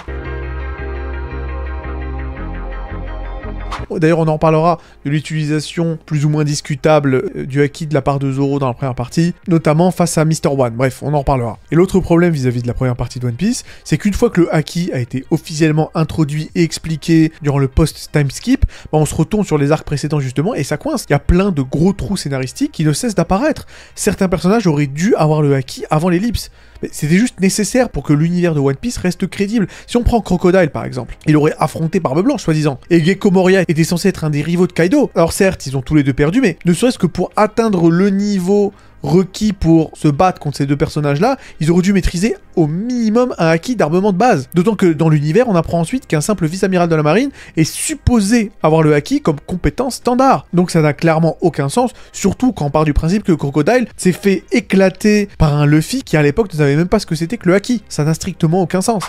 D'ailleurs, on en reparlera de l'utilisation plus ou moins discutable du haki de la part de Zoro dans la première partie, notamment face à Mr. One. Bref, on en reparlera. Et l'autre problème vis-à-vis de la première partie de One Piece, c'est qu'une fois que le haki a été officiellement introduit et expliqué durant le post-time skip, on se retourne sur les arcs précédents justement et ça coince. Il y a plein de gros trous scénaristiques qui ne cessent d'apparaître. Certains personnages auraient dû avoir le haki avant l'ellipse. C'était juste nécessaire pour que l'univers de One Piece reste crédible. Si on prend Crocodile par exemple, il aurait affronté Barbe Blanche soi-disant. Et Gecko Moria était censé être un des rivaux de Kaido. Alors certes, ils ont tous les deux perdu, mais ne serait-ce que pour atteindre le niveau requis pour se battre contre ces deux personnages-là, ils auraient dû maîtriser au minimum un haki d'armement de base. D'autant que dans l'univers, on apprend ensuite qu'un simple vice-amiral de la marine est supposé avoir le haki comme compétence standard. Donc ça n'a clairement aucun sens, surtout quand on part du principe que Crocodile s'est fait éclater par un Luffy qui à l'époque ne savait même pas ce que c'était que le haki. Ça n'a strictement aucun sens.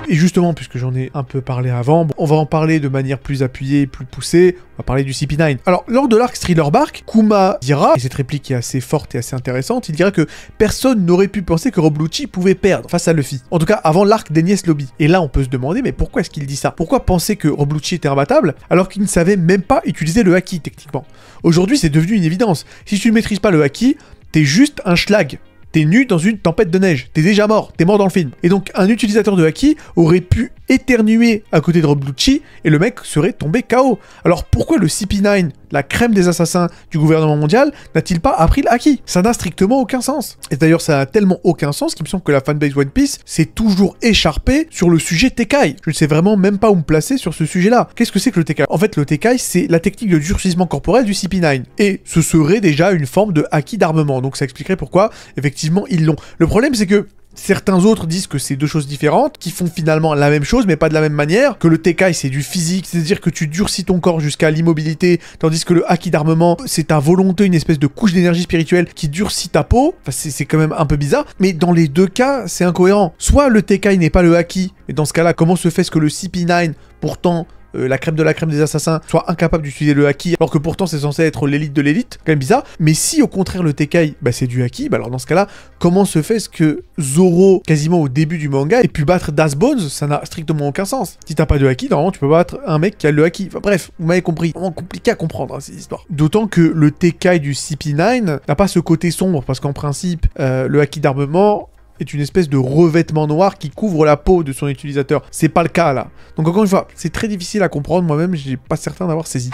Et justement, puisque j'en ai un peu parlé avant, on va en parler de manière plus appuyée, plus poussée, on va parler du CP9. Alors, lors de l'arc Thriller Bark, Kuma dira, et cette réplique est assez forte et assez intéressante, il dira que personne n'aurait pu penser que Rob Lucci pouvait perdre face à Luffy. En tout cas, avant l'arc d'Enies Lobby. Et là, on peut se demander, mais pourquoi est-ce qu'il dit ça? Pourquoi penser que Rob Lucci était imbattable, alors qu'il ne savait même pas utiliser le haki, techniquement? Aujourd'hui, c'est devenu une évidence. Si tu ne maîtrises pas le haki, t'es juste un schlag. T'es nu dans une tempête de neige, t'es déjà mort, t'es mort dans le film. Et donc un utilisateur de haki aurait pu éternuer à côté de Rob Lucci et le mec serait tombé KO. Alors pourquoi le CP9, la crème des assassins du gouvernement mondial, n'a-t-il pas appris le haki? Ça n'a strictement aucun sens. Et d'ailleurs ça a tellement aucun sens qu'il me semble que la fanbase One Piece s'est toujours écharpée sur le sujet Tekai. Je ne sais vraiment même pas où me placer sur ce sujet-là. Qu'est-ce que c'est que le Tekai? En fait le Tekai c'est la technique de durcissement corporel du CP9. Et ce serait déjà une forme de haki d'armement. Donc ça expliquerait pourquoi effectivement ils l'ont. Le problème c'est que certains autres disent que c'est deux choses différentes, qui font finalement la même chose, mais pas de la même manière, que le Tekai c'est du physique, c'est-à-dire que tu durcis ton corps jusqu'à l'immobilité, tandis que le haki d'armement, c'est ta volonté, une espèce de couche d'énergie spirituelle qui durcit ta peau, enfin c'est quand même un peu bizarre, mais dans les deux cas, c'est incohérent. Soit le Tekai n'est pas le haki, et dans ce cas-là, comment se fait-ce que le CP9, pourtant la crème de la crème des assassins, soit incapable d'utiliser le haki, alors que pourtant c'est censé être l'élite de l'élite, quand même bizarre. Mais si au contraire le Tekai, c'est du haki, alors dans ce cas-là, comment se fait-ce que Zoro, quasiment au début du manga, ait pu battre Das Bones? Ça n'a strictement aucun sens. Si t'as pas de haki, normalement tu peux battre un mec qui a le haki. Enfin bref, vous m'avez compris. Vraiment compliqué à comprendre ces histoires. D'autant que le Tekai du CP9 n'a pas ce côté sombre, parce qu'en principe, le haki d'armement est une espèce de revêtement noir qui couvre la peau de son utilisateur. C'est pas le cas là. Donc encore une fois, c'est très difficile à comprendre, moi-même j'ai pas certain d'avoir saisi.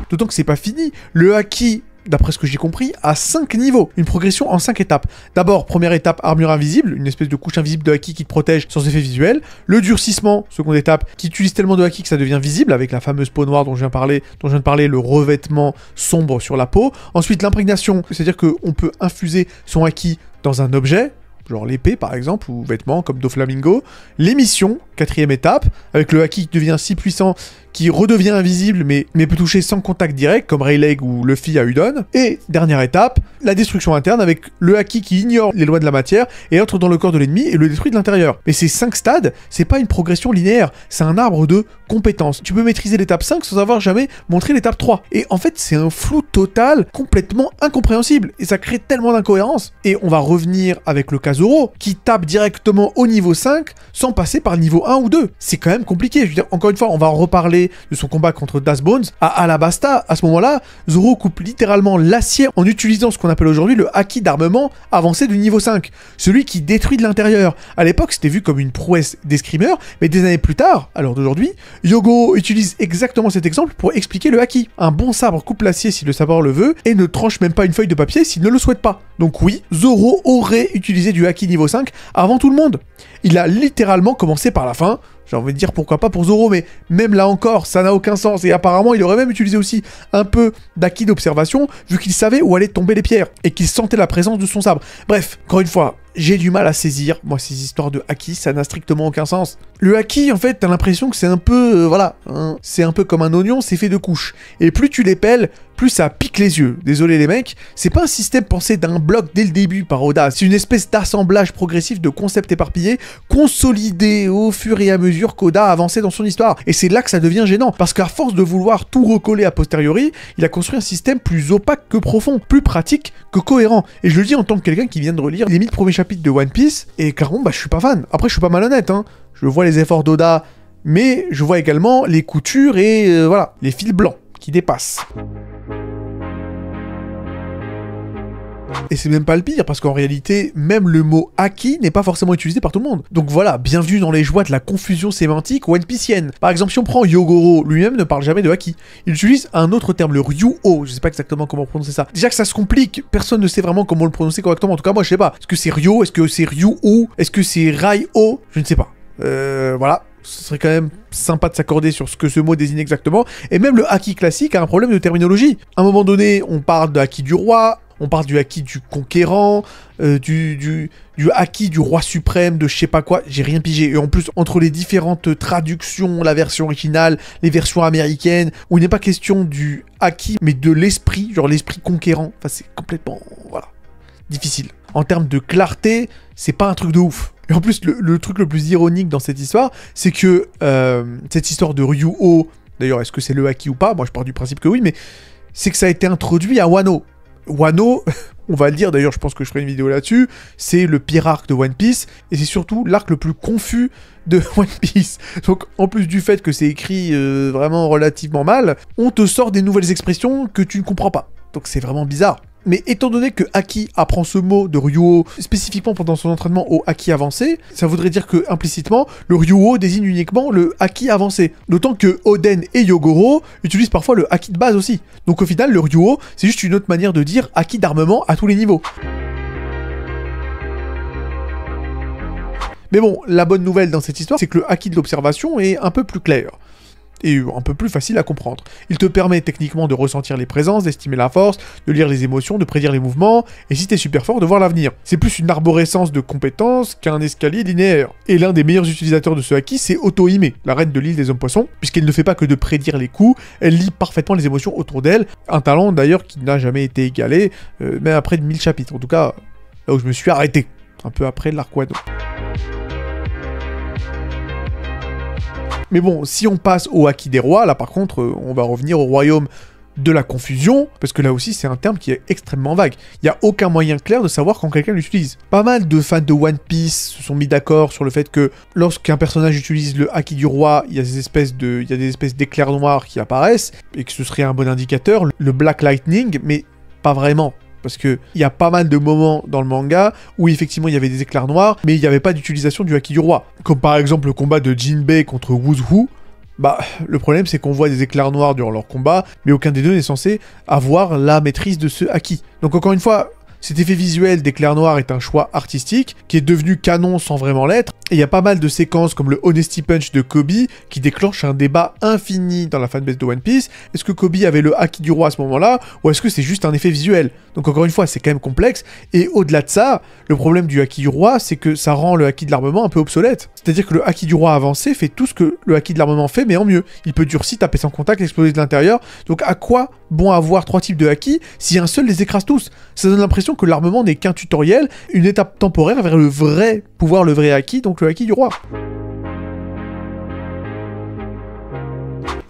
D'autant que c'est pas fini. Le haki, d'après ce que j'ai compris, a 5 niveaux. Une progression en 5 étapes. D'abord, première étape, armure invisible, une espèce de couche invisible de haki qui te protège sans effet visuel. Le durcissement, seconde étape, qui utilise tellement de haki que ça devient visible, avec la fameuse peau noire dont je viens de parler, le revêtement sombre sur la peau. Ensuite, l'imprégnation, c'est-à-dire qu'on peut infuser son haki dans un objet. genre l'épée par exemple, ou vêtements comme Doflamingo. Les missions, 4ème étape, avec le haki qui devient si puissant qui redevient invisible mais peut toucher sans contact direct, comme Rayleigh ou Luffy à Udon. Et dernière étape, la destruction interne avec le haki qui ignore les lois de la matière et entre dans le corps de l'ennemi et le détruit de l'intérieur. Mais ces 5 stades, c'est pas une progression linéaire, c'est un arbre de compétences. Tu peux maîtriser l'étape 5 sans avoir jamais montré l'étape 3. Et en fait, c'est un flou total complètement incompréhensible. Et ça crée tellement d'incohérences. Et on va revenir avec le cas Zoro, qui tape directement au niveau 5 sans passer par le niveau 1 ou 2. C'est quand même compliqué. Je veux dire, encore une fois, on va en reparler de son combat contre Das Bones à Alabasta. À ce moment-là, Zoro coupe littéralement l'acier en utilisant ce qu'on appelle aujourd'hui le haki d'armement avancé du niveau 5. Celui qui détruit de l'intérieur. À l'époque, c'était vu comme une prouesse d'escrimeur, mais des années plus tard, à l'heure d'aujourd'hui, Yogoro utilise exactement cet exemple pour expliquer le haki. Un bon sabre coupe l'acier si le sabre le veut, et ne tranche même pas une feuille de papier s'il ne le souhaite pas. Donc oui, Zoro aurait utilisé du haki niveau 5 avant tout le monde. Il a littéralement commencé par la fin. J'ai envie de dire pourquoi pas pour Zoro, mais même là encore, ça n'a aucun sens. Et apparemment, il aurait même utilisé aussi un peu d'acquis d'observation, vu qu'il savait où allaient tomber les pierres, et qu'il sentait la présence de son sabre. Bref, encore une fois, j'ai du mal à saisir, moi, ces histoires de haki, ça n'a strictement aucun sens. Le haki, en fait, t'as l'impression que c'est un peu, voilà, hein, c'est un peu comme un oignon, c'est fait de couches. Et plus tu les pelles, plus ça pique les yeux. Désolé les mecs, c'est pas un système pensé d'un bloc dès le début par Oda, c'est une espèce d'assemblage progressif de concepts éparpillés, consolidés au fur et à mesure qu'Oda avançait dans son histoire. Et c'est là que ça devient gênant, parce qu'à force de vouloir tout recoller a posteriori, il a construit un système plus opaque que profond, plus pratique que cohérent. Et je le dis en tant que quelqu'un qui vient de relire les 1000 premiers chapitres de One Piece, et clairement, bah je suis pas fan. Après, je suis pas malhonnête, hein. Je vois les efforts d'Oda, mais je vois également les coutures et voilà, les fils blancs qui dépassent. Et c'est même pas le pire, parce qu'en réalité, même le mot haki n'est pas forcément utilisé par tout le monde. Donc voilà, bienvenue dans les joies de la confusion sémantique one piecienne. Par exemple, si on prend Yogoro, lui-même ne parle jamais de haki. Il utilise un autre terme, le Ryuo, je sais pas exactement comment prononcer ça. Déjà que ça se complique, personne ne sait vraiment comment le prononcer correctement, en tout cas moi je sais pas. Est-ce que c'est Ryo, est-ce que c'est Ryuo, est-ce que c'est Rai-O, je ne sais pas. Voilà. Ce serait quand même sympa de s'accorder sur ce que ce mot désigne exactement. Et même le haki classique a un problème de terminologie. À un moment donné, on parle de haki du roi, on parle du haki du conquérant, du haki du roi suprême, de je sais pas quoi, j'ai rien pigé. Et en plus, entre les différentes traductions, la version originale, les versions américaines, où il n'est pas question du haki, mais de l'esprit, genre l'esprit conquérant. Enfin, c'est complètement, voilà, difficile. En termes de clarté, c'est pas un truc de ouf. Et en plus, le truc le plus ironique dans cette histoire, c'est que cette histoire de Ryuo, d'ailleurs, est-ce que c'est le haki ou pas? Moi, je pars du principe que oui, mais c'est que ça a été introduit à Wano. Wano, on va le dire, d'ailleurs je pense que je ferai une vidéo là-dessus, c'est le pire arc de One Piece, et c'est surtout l'arc le plus confus de One Piece. Donc en plus du fait que c'est écrit vraiment relativement mal, on te sort des nouvelles expressions que tu ne comprends pas. Donc c'est vraiment bizarre. Mais étant donné que Haki apprend ce mot de Ryuo spécifiquement pendant son entraînement au Haki avancé, ça voudrait dire que implicitement, le Ryuo désigne uniquement le Haki avancé. D'autant que Oden et Yogoro utilisent parfois le Haki de base aussi. Donc au final, le Ryuo, c'est juste une autre manière de dire Haki d'armement à tous les niveaux. Mais bon, la bonne nouvelle dans cette histoire, c'est que le Haki de l'observation est un peu plus clair. Et un peu plus facile à comprendre. Il te permet techniquement de ressentir les présences, d'estimer la force, de lire les émotions, de prédire les mouvements, et si t'es super fort, de voir l'avenir. C'est plus une arborescence de compétences qu'un escalier linéaire. Et l'un des meilleurs utilisateurs de ce haki, c'est Otohime, la reine de l'île des hommes poissons, puisqu'elle ne fait pas que de prédire les coups, elle lit parfaitement les émotions autour d'elle, un talent d'ailleurs qui n'a jamais été égalé, même après 1000 chapitres, en tout cas, là où je me suis arrêté, un peu après l'arc Wano. Mais bon, si on passe au haki des rois, là par contre, on va revenir au royaume de la confusion, parce que là aussi c'est un terme qui est extrêmement vague. Il n'y a aucun moyen clair de savoir quand quelqu'un l'utilise. Pas mal de fans de One Piece se sont mis d'accord sur le fait que lorsqu'un personnage utilise le haki du roi, il y a des espèces d'éclairs noirs qui apparaissent, et que ce serait un bon indicateur, le Black Lightning, mais pas vraiment. Parce qu'il y a pas mal de moments dans le manga où effectivement il y avait des éclairs noirs, mais il n'y avait pas d'utilisation du haki du roi. Comme par exemple le combat de Jinbei contre Wuzhu. Bah, le problème c'est qu'on voit des éclairs noirs durant leur combat, mais aucun des deux n'est censé avoir la maîtrise de ce haki. Donc encore une fois, Cet effet visuel d'éclair noir est un choix artistique qui est devenu canon sans vraiment l'être, et il y a pas mal de séquences comme le Honesty Punch de Kobe qui déclenchent un débat infini dans la fanbase de One Piece. Est-ce que Kobe avait le haki du roi à ce moment-là, ou est-ce que c'est juste un effet visuel? Donc encore une fois, c'est quand même complexe, et au-delà de ça, le problème du haki du roi, c'est que ça rend le haki de l'armement un peu obsolète. C'est-à-dire que le haki du roi avancé fait tout ce que le haki de l'armement fait, mais en mieux. Il peut durcir, taper sans contact, exploser de l'intérieur, donc à quoi bon avoir 3 types de haki si un seul les écrase tous? Ça donne l'impression que l'armement n'est qu'un tutoriel, une étape temporaire vers le vrai pouvoir, le vrai haki, donc le haki du roi.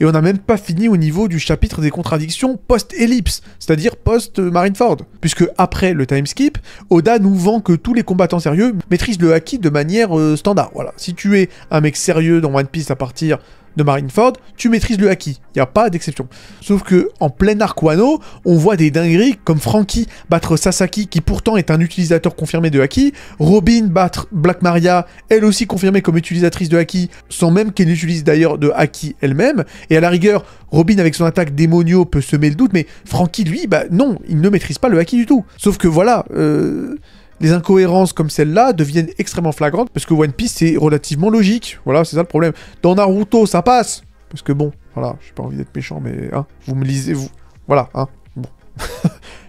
Et on n'a même pas fini au niveau du chapitre des contradictions post-ellipse, c'est-à-dire post-Marineford. Puisque après le timeskip, Oda nous vend que tous les combattants sérieux maîtrisent le haki de manière standard. Voilà, si tu es un mec sérieux dans One Piece à partir de Marineford, tu maîtrises le haki, il n'y a pas d'exception. Sauf que en plein arc Wano, on voit des dingueries comme Franky battre Sasaki, qui pourtant est un utilisateur confirmé de haki, Robin battre Black Maria, elle aussi confirmée comme utilisatrice de haki, sans même qu'elle utilise d'ailleurs de haki elle-même, et à la rigueur, Robin avec son attaque démonio peut semer le doute, mais Franky lui, bah non, il ne maîtrise pas le haki du tout. Sauf que voilà, les incohérences comme celle-là deviennent extrêmement flagrantes parce que One Piece c'est relativement logique. Voilà, c'est ça le problème. Dans Naruto, ça passe. Parce que bon, voilà, j'ai pas envie d'être méchant, mais hein, vous me lisez, vous. Voilà, hein, bon.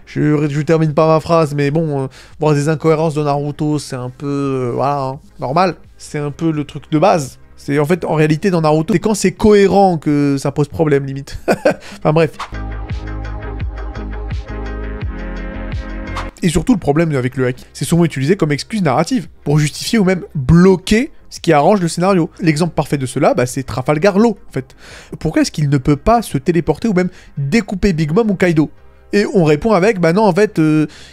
je termine pas ma phrase, mais bon, voir des incohérences de Naruto, c'est un peu. Voilà, hein, normal. C'est un peu le truc de base. C'est en fait, en réalité, dans Naruto, c'est quand c'est cohérent que ça pose problème, limite. Enfin bref. Et surtout, le problème avec le haki, c'est souvent utilisé comme excuse narrative, pour justifier ou même bloquer ce qui arrange le scénario. L'exemple parfait de cela, bah, c'est Trafalgar Law, en fait. Pourquoi est-ce qu'il ne peut pas se téléporter ou même découper Big Mom ou Kaido? Et on répond avec, bah non, en fait,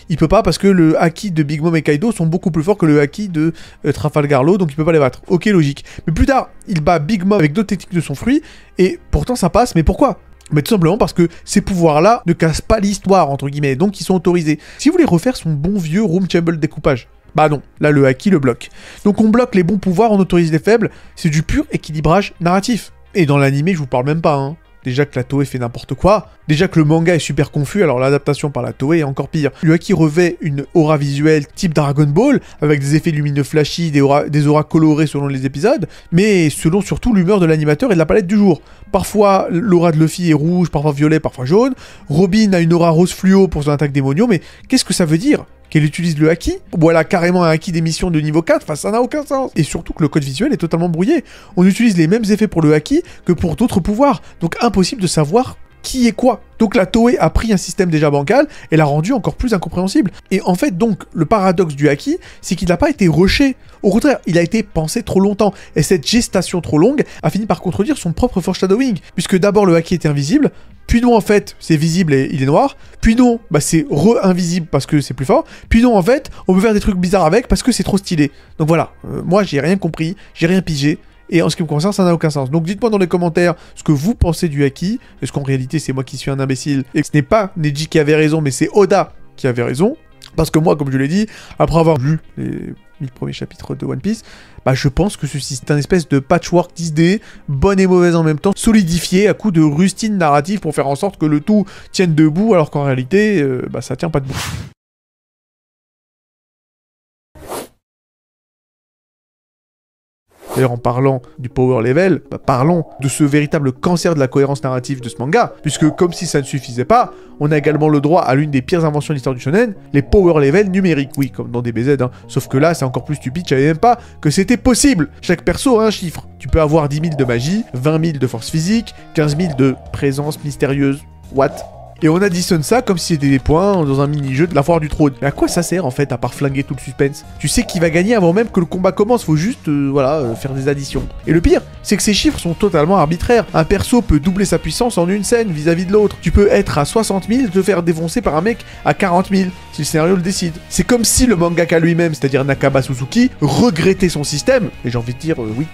il peut pas parce que le haki de Big Mom et Kaido sont beaucoup plus forts que le haki de Trafalgar Law, donc il peut pas les battre. Ok, logique. Mais plus tard, il bat Big Mom avec d'autres techniques de son fruit, et pourtant ça passe, mais pourquoi? Mais tout simplement parce que ces pouvoirs-là ne cassent pas l'histoire, entre guillemets, donc ils sont autorisés. Si vous voulez refaire son bon vieux Room Chamber découpage, bah non, là le haki le bloque. Donc on bloque les bons pouvoirs, on autorise les faibles, c'est du pur équilibrage narratif. Et dans l'animé, je vous parle même pas, hein. Déjà que la Toei fait n'importe quoi, déjà que le manga est super confus, alors l'adaptation par la Toei est encore pire. Le haki revêt une aura visuelle type Dragon Ball, avec des effets lumineux flashy, des auras colorées selon les épisodes, mais selon surtout l'humeur de l'animateur et de la palette du jour. Parfois, l'aura de Luffy est rouge, parfois violet, parfois jaune. Robin a une aura rose fluo pour son attaque démonio, mais qu'est-ce que ça veut dire? Qu'elle utilise le haki? Ou elle a carrément un haki d'émission de niveau 4, enfin ça n'a aucun sens. Et surtout que le code visuel est totalement brouillé. On utilise les mêmes effets pour le haki que pour d'autres pouvoirs, donc impossible de savoir qui est quoi. Donc la Toei a pris un système déjà bancal et l'a rendu encore plus incompréhensible. Et en fait donc, le paradoxe du haki, c'est qu'il n'a pas été rushé. Au contraire, il a été pensé trop longtemps. Et cette gestation trop longue a fini par contredire son propre foreshadowing. Puisque d'abord le haki était invisible, puis non en fait c'est visible et il est noir, puis non bah c'est re-invisible parce que c'est plus fort, puis non en fait on peut faire des trucs bizarres avec parce que c'est trop stylé. Donc voilà, moi j'ai rien compris, j'ai rien pigé. Et en ce qui me concerne, ça n'a aucun sens. Donc dites-moi dans les commentaires ce que vous pensez du haki. Est-ce qu'en réalité, c'est moi qui suis un imbécile et que ce n'est pas Neji qui avait raison, mais c'est Oda qui avait raison? Parce que moi, comme je l'ai dit, après avoir lu les 1000 premiers chapitres de One Piece, bah je pense que ceci c'est un espèce de patchwork d'idées, bonne et mauvaise en même temps, solidifié à coup de rustine narrative pour faire en sorte que le tout tienne debout, alors qu'en réalité, bah ça tient pas debout. D'ailleurs, en parlant du power level, bah parlons de ce véritable cancer de la cohérence narrative de ce manga, puisque comme si ça ne suffisait pas, on a également le droit à l'une des pires inventions de l'histoire du shonen, les power level numériques, oui, comme dans DBZ, hein. Sauf que là, c'est encore plus stupide, je savais même pas que c'était possible. Chaque perso a un chiffre. Tu peux avoir 10 000 de magie, 20 000 de force physique, 15 000 de présence mystérieuse. What? Et on additionne ça comme si c'était des points dans un mini-jeu de la foire du trône. Mais à quoi ça sert en fait, à part flinguer tout le suspense? Tu sais qui va gagner avant même que le combat commence, faut juste, faire des additions. Et le pire, c'est que ces chiffres sont totalement arbitraires. Un perso peut doubler sa puissance en une scène vis-à-vis de l'autre. Tu peux être à 60 000 et te faire défoncer par un mec à 40 000, si le scénario le décide. C'est comme si le mangaka lui-même, c'est-à-dire Nakaba Suzuki, regrettait son système. Et j'ai envie de dire, oui,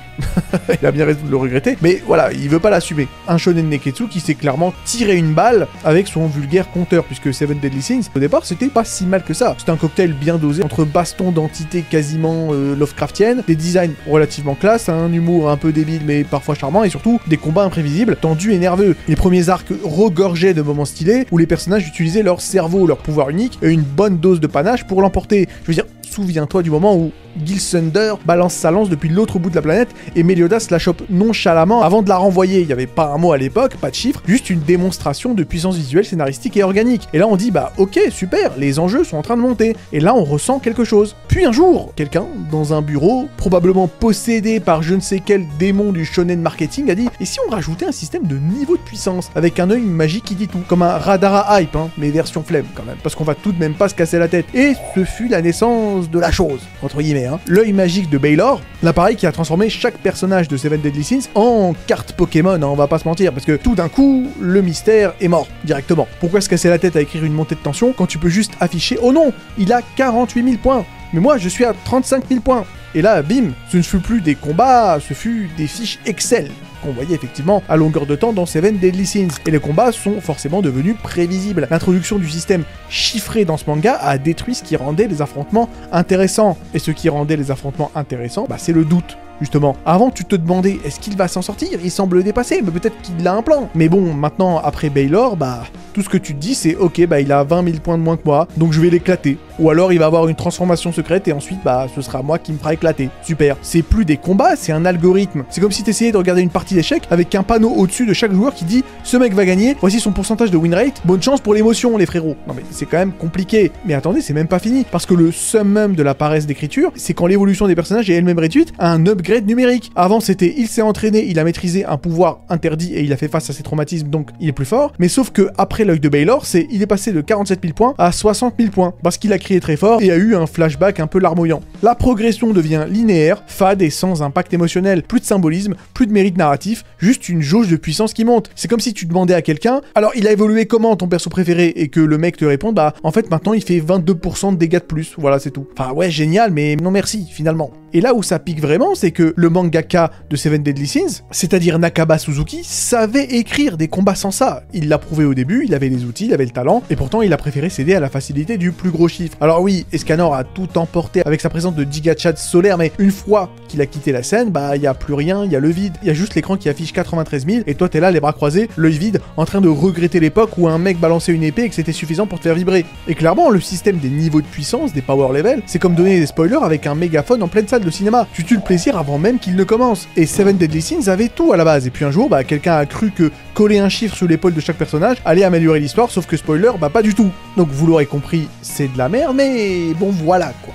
il a bien raison de le regretter, mais voilà, il veut pas l'assumer. Un shonen Neketsu qui s'est clairement tiré une balle avec son vulgaire compteur, puisque Seven Deadly Sins, au départ, c'était pas si mal que ça. C'était un cocktail bien dosé, entre baston d'entités quasiment Lovecraftiennes, des designs relativement classe, un humour un peu débile mais parfois charmant, et surtout des combats imprévisibles, tendus et nerveux. Les premiers arcs regorgeaient de moments stylés, où les personnages utilisaient leur cerveau, leur pouvoir unique, et une bonne dose de panache pour l'emporter. Je veux dire, souviens-toi du moment où Gil Thunder balance sa lance depuis l'autre bout de la planète et Meliodas la chope nonchalamment avant de la renvoyer. Il n'y avait pas un mot à l'époque, pas de chiffres, juste une démonstration de puissance visuelle, scénaristique et organique. Et là on dit bah ok, super, les enjeux sont en train de monter. Et là on ressent quelque chose. Puis un jour, quelqu'un, dans un bureau, probablement possédé par je ne sais quel démon du shonen marketing, a dit et si on rajoutait un système de niveau de puissance, avec un œil magique qui dit tout, comme un radar à hype, hein, mais version flemme quand même, parce qu'on va tout de même pas se casser la tête. Et ce fut la naissance de la chose, entre guillemets. L'œil magique de Baylor, l'appareil qui a transformé chaque personnage de Seven Deadly Sins en carte Pokémon, hein, on va pas se mentir, parce que tout d'un coup, le mystère est mort, directement. Pourquoi se casser la tête à écrire une montée de tension quand tu peux juste afficher « Oh non, il a 48 000 points, mais moi je suis à 35 000 points !» Et là, bim, ce ne fut plus des combats, ce fut des fiches Excel qu'on voyait effectivement à longueur de temps dans Seven Deadly Sins. Et les combats sont forcément devenus prévisibles. L'introduction du système chiffré dans ce manga a détruit ce qui rendait les affrontements intéressants. Et ce qui rendait les affrontements intéressants, bah, c'est le doute. Justement, avant tu te demandais est-ce qu'il va s'en sortir, il semble le dépasser, mais peut-être qu'il a un plan. Mais bon, maintenant après Baylor, bah tout ce que tu te dis c'est ok, bah il a 20 000 points de moins que moi, donc je vais l'éclater. Ou alors il va avoir une transformation secrète et ensuite bah ce sera moi qui me fera éclater. Super. C'est plus des combats, c'est un algorithme. C'est comme si t'essayais de regarder une partie d'échecs avec un panneau au-dessus de chaque joueur qui dit ce mec va gagner, voici son pourcentage de win rate, bonne chance pour l'émotion les frérots. Non mais c'est quand même compliqué. Mais attendez, c'est même pas fini, parce que le summum de la paresse d'écriture, c'est quand l'évolution des personnages est elle-même réduite à un upgrade numérique. Avant c'était il s'est entraîné, il a maîtrisé un pouvoir interdit et il a fait face à ses traumatismes, donc il est plus fort. Mais sauf que après l'œil de Baylor, il est passé de 47 000 points à 60 000 points, parce qu'il a crié très fort et a eu un flashback un peu larmoyant. La progression devient linéaire, fade et sans impact émotionnel. Plus de symbolisme, plus de mérite narratif, juste une jauge de puissance qui monte. C'est comme si tu demandais à quelqu'un, alors il a évolué comment ton perso préféré, et que le mec te réponde, bah en fait maintenant il fait 22% de dégâts de plus, voilà c'est tout. Enfin ouais, génial, mais non merci finalement. Et là où ça pique vraiment, c'est que le mangaka de Seven Deadly Sins, c'est-à-dire Nakaba Suzuki, savait écrire des combats sans ça. Il l'a prouvé au début, il avait les outils, il avait le talent, et pourtant il a préféré céder à la facilité du plus gros chiffre. Alors oui, Escanor a tout emporté avec sa présence de Gigachad solaire, mais une fois qu'il a quitté la scène, bah y a plus rien, il y a le vide. Il y a juste l'écran qui affiche 93 000, et toi t'es là les bras croisés, l'œil vide, en train de regretter l'époque où un mec balançait une épée et que c'était suffisant pour te faire vibrer. Et clairement, le système des niveaux de puissance, des power levels, c'est comme donner des spoilers avec un mégaphone en pleine salle de cinéma. Tu tues le plaisir avant même qu'il ne commence. Et Seven Deadly Sins avait tout à la base. Et puis un jour, bah, quelqu'un a cru que coller un chiffre sous l'épaule de chaque personnage allait améliorer l'histoire, sauf que spoiler, bah pas du tout. Donc vous l'aurez compris, c'est de la merde, mais bon voilà quoi.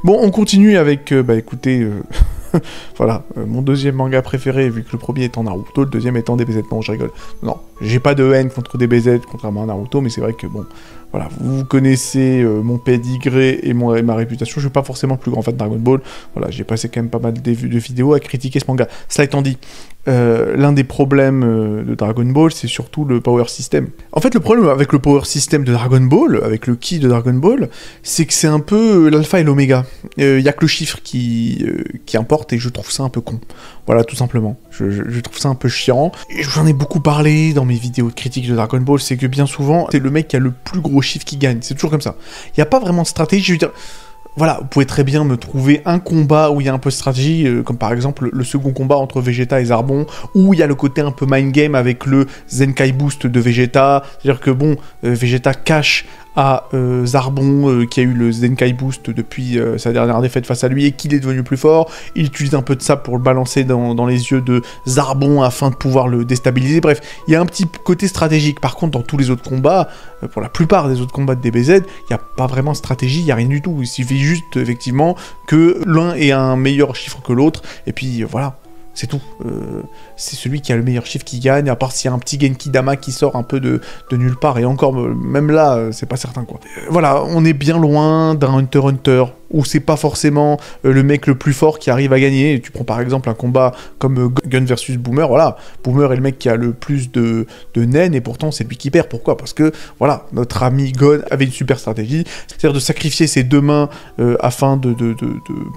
Bon, on continue avec, bah écoutez... voilà, mon deuxième manga préféré, vu que le premier étant Naruto, le deuxième étant DBZ. Non, je rigole. Non, j'ai pas de haine contre DBZ, contrairement à Naruto, mais c'est vrai que bon, voilà, vous connaissez mon pédigré et ma réputation, je suis pas forcément le plus grand fan de Dragon Ball. Voilà, j'ai passé quand même pas mal de vidéos à critiquer ce manga. Cela étant dit, l'un des problèmes de Dragon Ball, c'est surtout le power system. En fait, le problème avec le power system de Dragon Ball, avec le ki de Dragon Ball, c'est que c'est un peu l'alpha et l'oméga. Il y a que le chiffre qui importe, et je trouve ça un peu con. Voilà, tout simplement. Je trouve ça un peu chiant. Et j'en ai beaucoup parlé dans mes vidéos de critique de Dragon Ball, c'est que bien souvent, c'est le mec qui a le plus gros chiffre qui gagne. C'est toujours comme ça. Il n'y a pas vraiment de stratégie, je veux dire... Voilà, vous pouvez très bien me trouver un combat où il y a un peu de stratégie, comme par exemple le second combat entre Vegeta et Zarbon, où il y a le côté un peu mind game avec le Zenkai Boost de Vegeta, c'est-à-dire que bon, Vegeta cache à Zarbon qui a eu le Zenkai Boost depuis sa dernière défaite face à lui et qu'il est devenu plus fort, il utilise un peu de ça pour le balancer dans les yeux de Zarbon afin de pouvoir le déstabiliser, bref, il y a un petit côté stratégique. Par contre, dans tous les autres combats, pour la plupart des autres combats de DBZ, il n'y a pas vraiment de stratégie, il n'y a rien du tout, il suffit juste effectivement que l'un ait un meilleur chiffre que l'autre, et puis voilà. C'est tout. C'est celui qui a le meilleur chiffre qui gagne, à part s'il y a un petit Genki Dama qui sort un peu de nulle part, et encore, même là, c'est pas certain, quoi. Voilà, on est bien loin d'un Hunter x Hunter, où c'est pas forcément le mec le plus fort qui arrive à gagner. Tu prends par exemple un combat comme Gun versus Boomer, voilà, Boomer est le mec qui a le plus de naines, et pourtant c'est lui qui perd. Pourquoi ? Parce que, voilà, notre ami Gon avait une super stratégie, c'est-à-dire de sacrifier ses deux mains afin de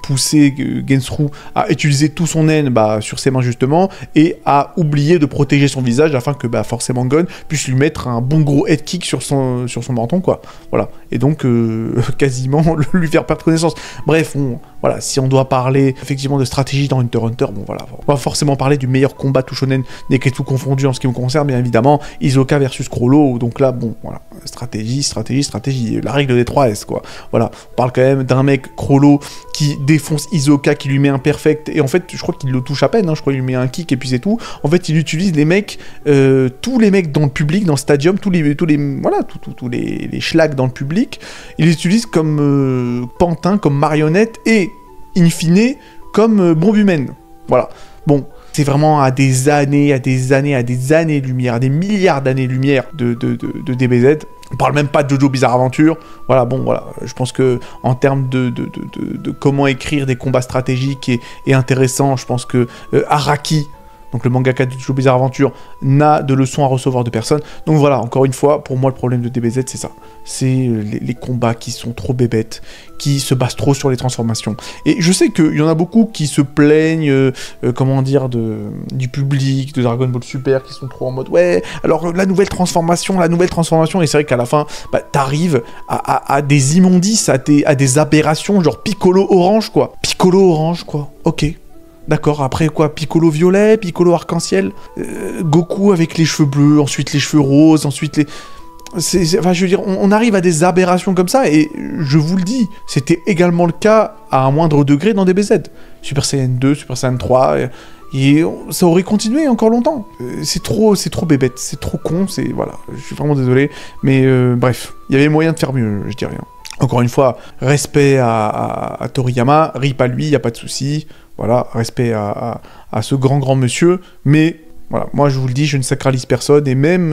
pousser Gensru à utiliser tout son naine sur ses mains justement, et à oublier de protéger son visage afin que forcément Gon puisse lui mettre un bon gros head kick sur son menton, quoi. Voilà. Et donc quasiment lui faire perdre connaissance. Bref, voilà, si on doit parler effectivement de stratégie dans Hunter x Hunter, bon voilà, on va forcément parler du meilleur combat tout shonen Neketsu confondu en ce qui me concerne, bien évidemment, Hisoka versus Chrollo, donc là, bon, voilà, stratégie, la règle des 3 S, quoi. Voilà, on parle quand même d'un mec, Chrollo, qui défonce Hisoka, qui lui met un perfect, et en fait, je crois qu'il le touche à peine, hein, je crois qu'il lui met un kick, et puis c'est tout. En fait, il utilise les mecs, tous les mecs dans le public, dans le stadium, tous les schlags dans le public, il les utilise comme pantins, comme marionnettes, et, in fine, comme bombe humaine. Voilà. Bon, c'est vraiment à des années-lumière, à des milliards d'années-lumière de DBZ. On parle même pas de Jojo Bizarre Adventure. Voilà, bon, voilà. Je pense que en termes de comment écrire des combats stratégiques et intéressants, je pense que Araki, donc le mangaka de Jojo Bizarre Adventure, n'a de leçons à recevoir de personne. Donc voilà, encore une fois, pour moi, le problème de DBZ, c'est ça. C'est les combats qui sont trop bébêtes, qui se basent trop sur les transformations. Et je sais qu'il y en a beaucoup qui se plaignent, comment dire, du public, de Dragon Ball Super, qui sont trop en mode, ouais, alors la nouvelle transformation, et c'est vrai qu'à la fin, bah, t'arrives à des immondices, à des aberrations, genre Piccolo orange, quoi. Ok. D'accord, après quoi, Piccolo violet, Piccolo arc-en-ciel, Goku avec les cheveux bleus, ensuite les cheveux roses, ensuite les... Enfin, je veux dire, on arrive à des aberrations comme ça, et je vous le dis, c'était également le cas à un moindre degré dans DBZ. Super Saiyan 2, Super Saiyan 3, et ça aurait continué encore longtemps. C'est trop bébête, c'est trop con, voilà, je suis vraiment désolé, mais bref, il y avait moyen de faire mieux, je dis rien. Encore une fois, respect à Toriyama, rip à lui, y a pas de souci. Voilà, respect à ce grand monsieur, mais voilà, moi je vous le dis, je ne sacralise personne, et même,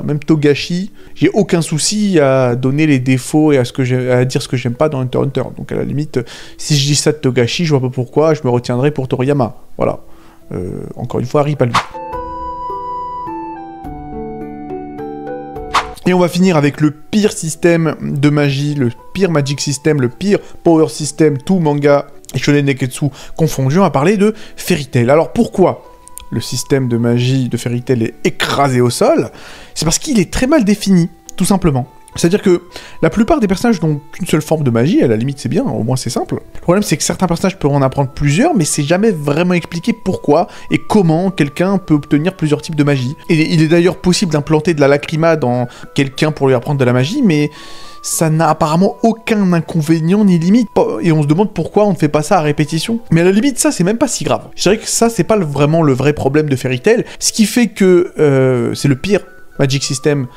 même Togashi, j'ai aucun souci à donner les défauts et à dire ce que j'aime pas dans Hunter x Hunter. Donc à la limite, si je dis ça de Togashi, je vois pas pourquoi, je me retiendrai pour Toriyama. Voilà. Encore une fois, rip à lui. Et on va finir avec le pire système de magie, le pire Magic System, le pire Power System, tout manga et Shonen Neketsu confondus. On va parler de Fairy Tail. Alors pourquoi le système de magie de Fairy Tail est écrasé au sol? C'est parce qu'il est très mal défini, tout simplement. C'est-à-dire que la plupart des personnages n'ont qu'une seule forme de magie, à la limite c'est bien, au moins c'est simple. Le problème c'est que certains personnages peuvent en apprendre plusieurs, mais c'est jamais vraiment expliqué pourquoi et comment quelqu'un peut obtenir plusieurs types de magie. Et il est d'ailleurs possible d'implanter de la lacryma dans quelqu'un pour lui apprendre de la magie, mais ça n'a apparemment aucun inconvénient ni limite. Et on se demande pourquoi on ne fait pas ça à répétition. Mais à la limite, ça, c'est même pas si grave. Je dirais que ça, c'est pas vraiment le vrai problème de Fairy Tail. Ce qui fait que c'est le pire Magic System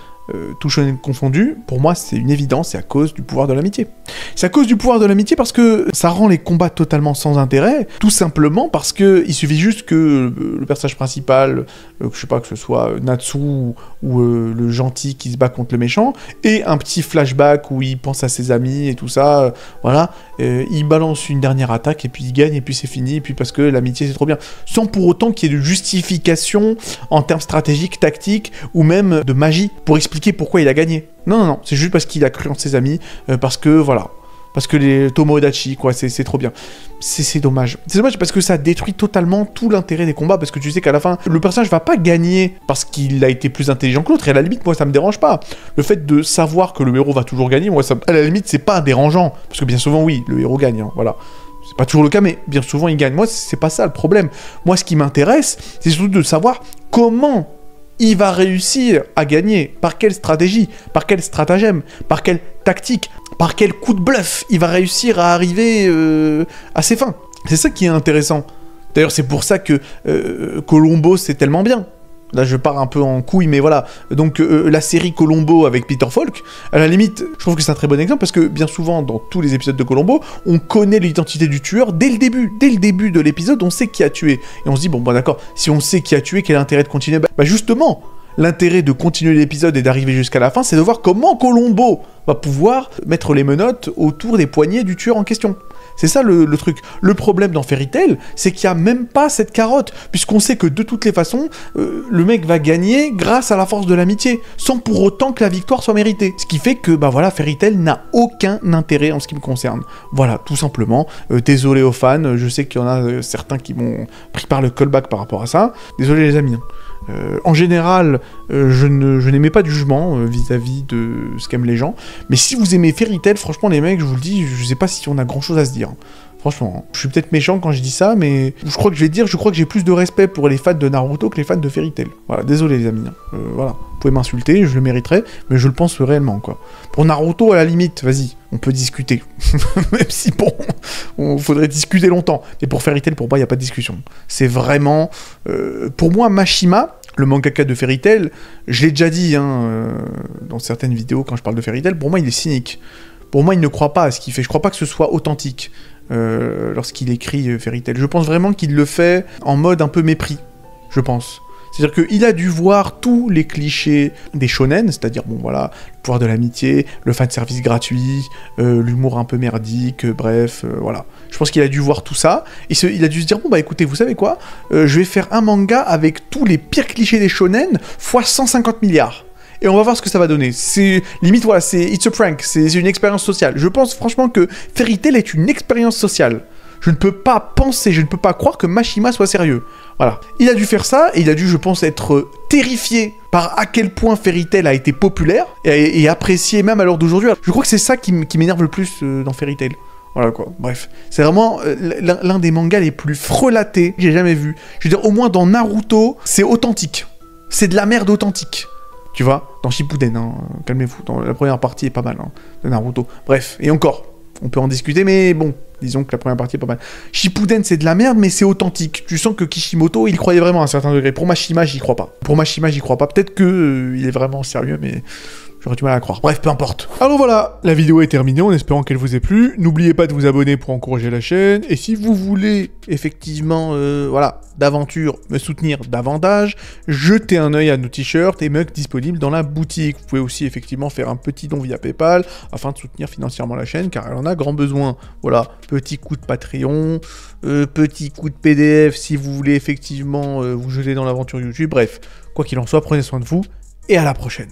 tout shonen confondu, pour moi c'est une évidence, c'est à cause du pouvoir de l'amitié. C'est à cause du pouvoir de l'amitié parce que ça rend les combats totalement sans intérêt, tout simplement parce que il suffit juste que le personnage principal, je sais pas, que ce soit Natsu ou le gentil qui se bat contre le méchant, et un petit flashback où il pense à ses amis et tout ça, voilà, il balance une dernière attaque et puis il gagne et puis c'est fini, et puis parce que l'amitié c'est trop bien, sans pour autant qu'il y ait de justification en termes stratégiques, tactiques, ou même de magie, pour expliquer pourquoi il a gagné. Non, c'est juste parce qu'il a cru en ses amis, parce que, voilà, parce que les Tomodachi, quoi, c'est trop bien. C'est dommage. C'est dommage parce que ça détruit totalement tout l'intérêt des combats, parce que tu sais qu'à la fin, le personnage va pas gagner parce qu'il a été plus intelligent que l'autre, et à la limite, moi, ça me dérange pas. Le fait de savoir que le héros va toujours gagner, moi, ça, à la limite, c'est pas dérangeant, parce que bien souvent, oui, le héros gagne, hein, voilà. C'est pas toujours le cas, mais bien souvent, il gagne. Moi, c'est pas ça le problème. Moi, ce qui m'intéresse, c'est surtout de savoir comment il va réussir à gagner, par quelle stratégie, par quel stratagème, par quelle tactique, par quel coup de bluff il va réussir à arriver à ses fins. C'est ça qui est intéressant. D'ailleurs, c'est pour ça que Colombo, c'est tellement bien. Là, je pars un peu en couille, mais voilà. Donc, la série Colombo avec Peter Falk, à la limite, je trouve que c'est un très bon exemple, parce que bien souvent, dans tous les épisodes de Colombo, on connaît l'identité du tueur dès le début. Dès le début de l'épisode, on sait qui a tué. Et on se dit, bon, bah d'accord, si on sait qui a tué, quel est l'intérêt de continuer? Bah justement, l'intérêt de continuer l'épisode et d'arriver jusqu'à la fin, c'est de voir comment Colombo va pouvoir mettre les menottes autour des poignets du tueur en question. C'est ça le truc. Le problème dans Fairy Tail, c'est qu'il n'y a même pas cette carotte, puisqu'on sait que de toutes les façons, le mec va gagner grâce à la force de l'amitié, sans pour autant que la victoire soit méritée. Ce qui fait que, bah voilà, Fairy Tail n'a aucun intérêt en ce qui me concerne. Voilà, tout simplement. Désolé aux fans, je sais qu'il y en a certains qui m'ont pris par le callback par rapport à ça. Désolé les amis. En général, je n'aimais pas de jugement vis-à-vis de ce qu'aiment les gens, mais si vous aimez Fairy Tail, franchement les mecs, je vous le dis, je sais pas si on a grand chose à se dire. Franchement, je suis peut-être méchant quand je dis ça, mais je crois que j'ai plus de respect pour les fans de Naruto que les fans de Fairy Tail. Voilà, désolé les amis. Voilà, vous pouvez m'insulter, je le mériterai, mais je le pense réellement, quoi. Pour Naruto, à la limite, vas-y, on peut discuter. Même si, bon, on faudrait discuter longtemps. Mais pour Fairy Tail, pour moi, il n'y a pas de discussion. C'est vraiment... pour moi, Mashima, le mangaka de Fairy Tail, je l'ai déjà dit dans certaines vidéos quand je parle de Fairy Tail, pour moi, il est cynique. Pour moi, il ne croit pas à ce qu'il fait. Je crois pas que ce soit authentique. Lorsqu'il écrit Fairy Tail. Je pense vraiment qu'il le fait en mode un peu mépris, je pense. C'est-à-dire qu'il a dû voir tous les clichés des shonen, c'est-à-dire, bon voilà, le pouvoir de l'amitié, le fanservice gratuit, l'humour un peu merdique, bref, voilà. Je pense qu'il a dû voir tout ça, et il a dû se dire, bon bah écoutez, vous savez quoi, je vais faire un manga avec tous les pires clichés des shonen, fois 150 milliards. Et on va voir ce que ça va donner. C'est limite, voilà, it's a prank, c'est une expérience sociale. Je pense franchement que Fairy Tail est une expérience sociale. Je ne peux pas penser, je ne peux pas croire que Mashima soit sérieux. Voilà. Il a dû faire ça, et il a dû, je pense, être terrifié par à quel point Fairy Tail a été populaire, et apprécié même à l'heure d'aujourd'hui. Je crois que c'est ça qui m'énerve le plus dans Fairy Tail. Voilà quoi, bref. C'est vraiment l'un des mangas les plus frelatés que j'ai jamais vu. Je veux dire, au moins dans Naruto, c'est authentique. C'est de la merde authentique. Tu vois, dans Shippuden, hein, calmez-vous, dans la première partie est pas mal, hein, de Naruto. Bref, et encore, on peut en discuter, mais bon, disons que la première partie est pas mal. Shippuden, c'est de la merde, mais c'est authentique. Tu sens que Kishimoto, il croyait vraiment à un certain degré. Pour Mashima, j'y crois pas. Peut-être que il est vraiment sérieux, mais... j'aurais du mal à croire. Bref, peu importe. Alors voilà, la vidéo est terminée en espérant qu'elle vous ait plu. N'oubliez pas de vous abonner pour encourager la chaîne. Et si vous voulez, effectivement, voilà, d'aventure, me soutenir davantage, jetez un œil à nos t-shirts et mugs disponibles dans la boutique. Vous pouvez aussi, effectivement, faire un petit don via PayPal afin de soutenir financièrement la chaîne, car elle en a grand besoin. Voilà, petit coup de Patreon, petit coup de PDF si vous voulez, effectivement, vous jeter dans l'aventure YouTube. Bref, quoi qu'il en soit, prenez soin de vous et à la prochaine.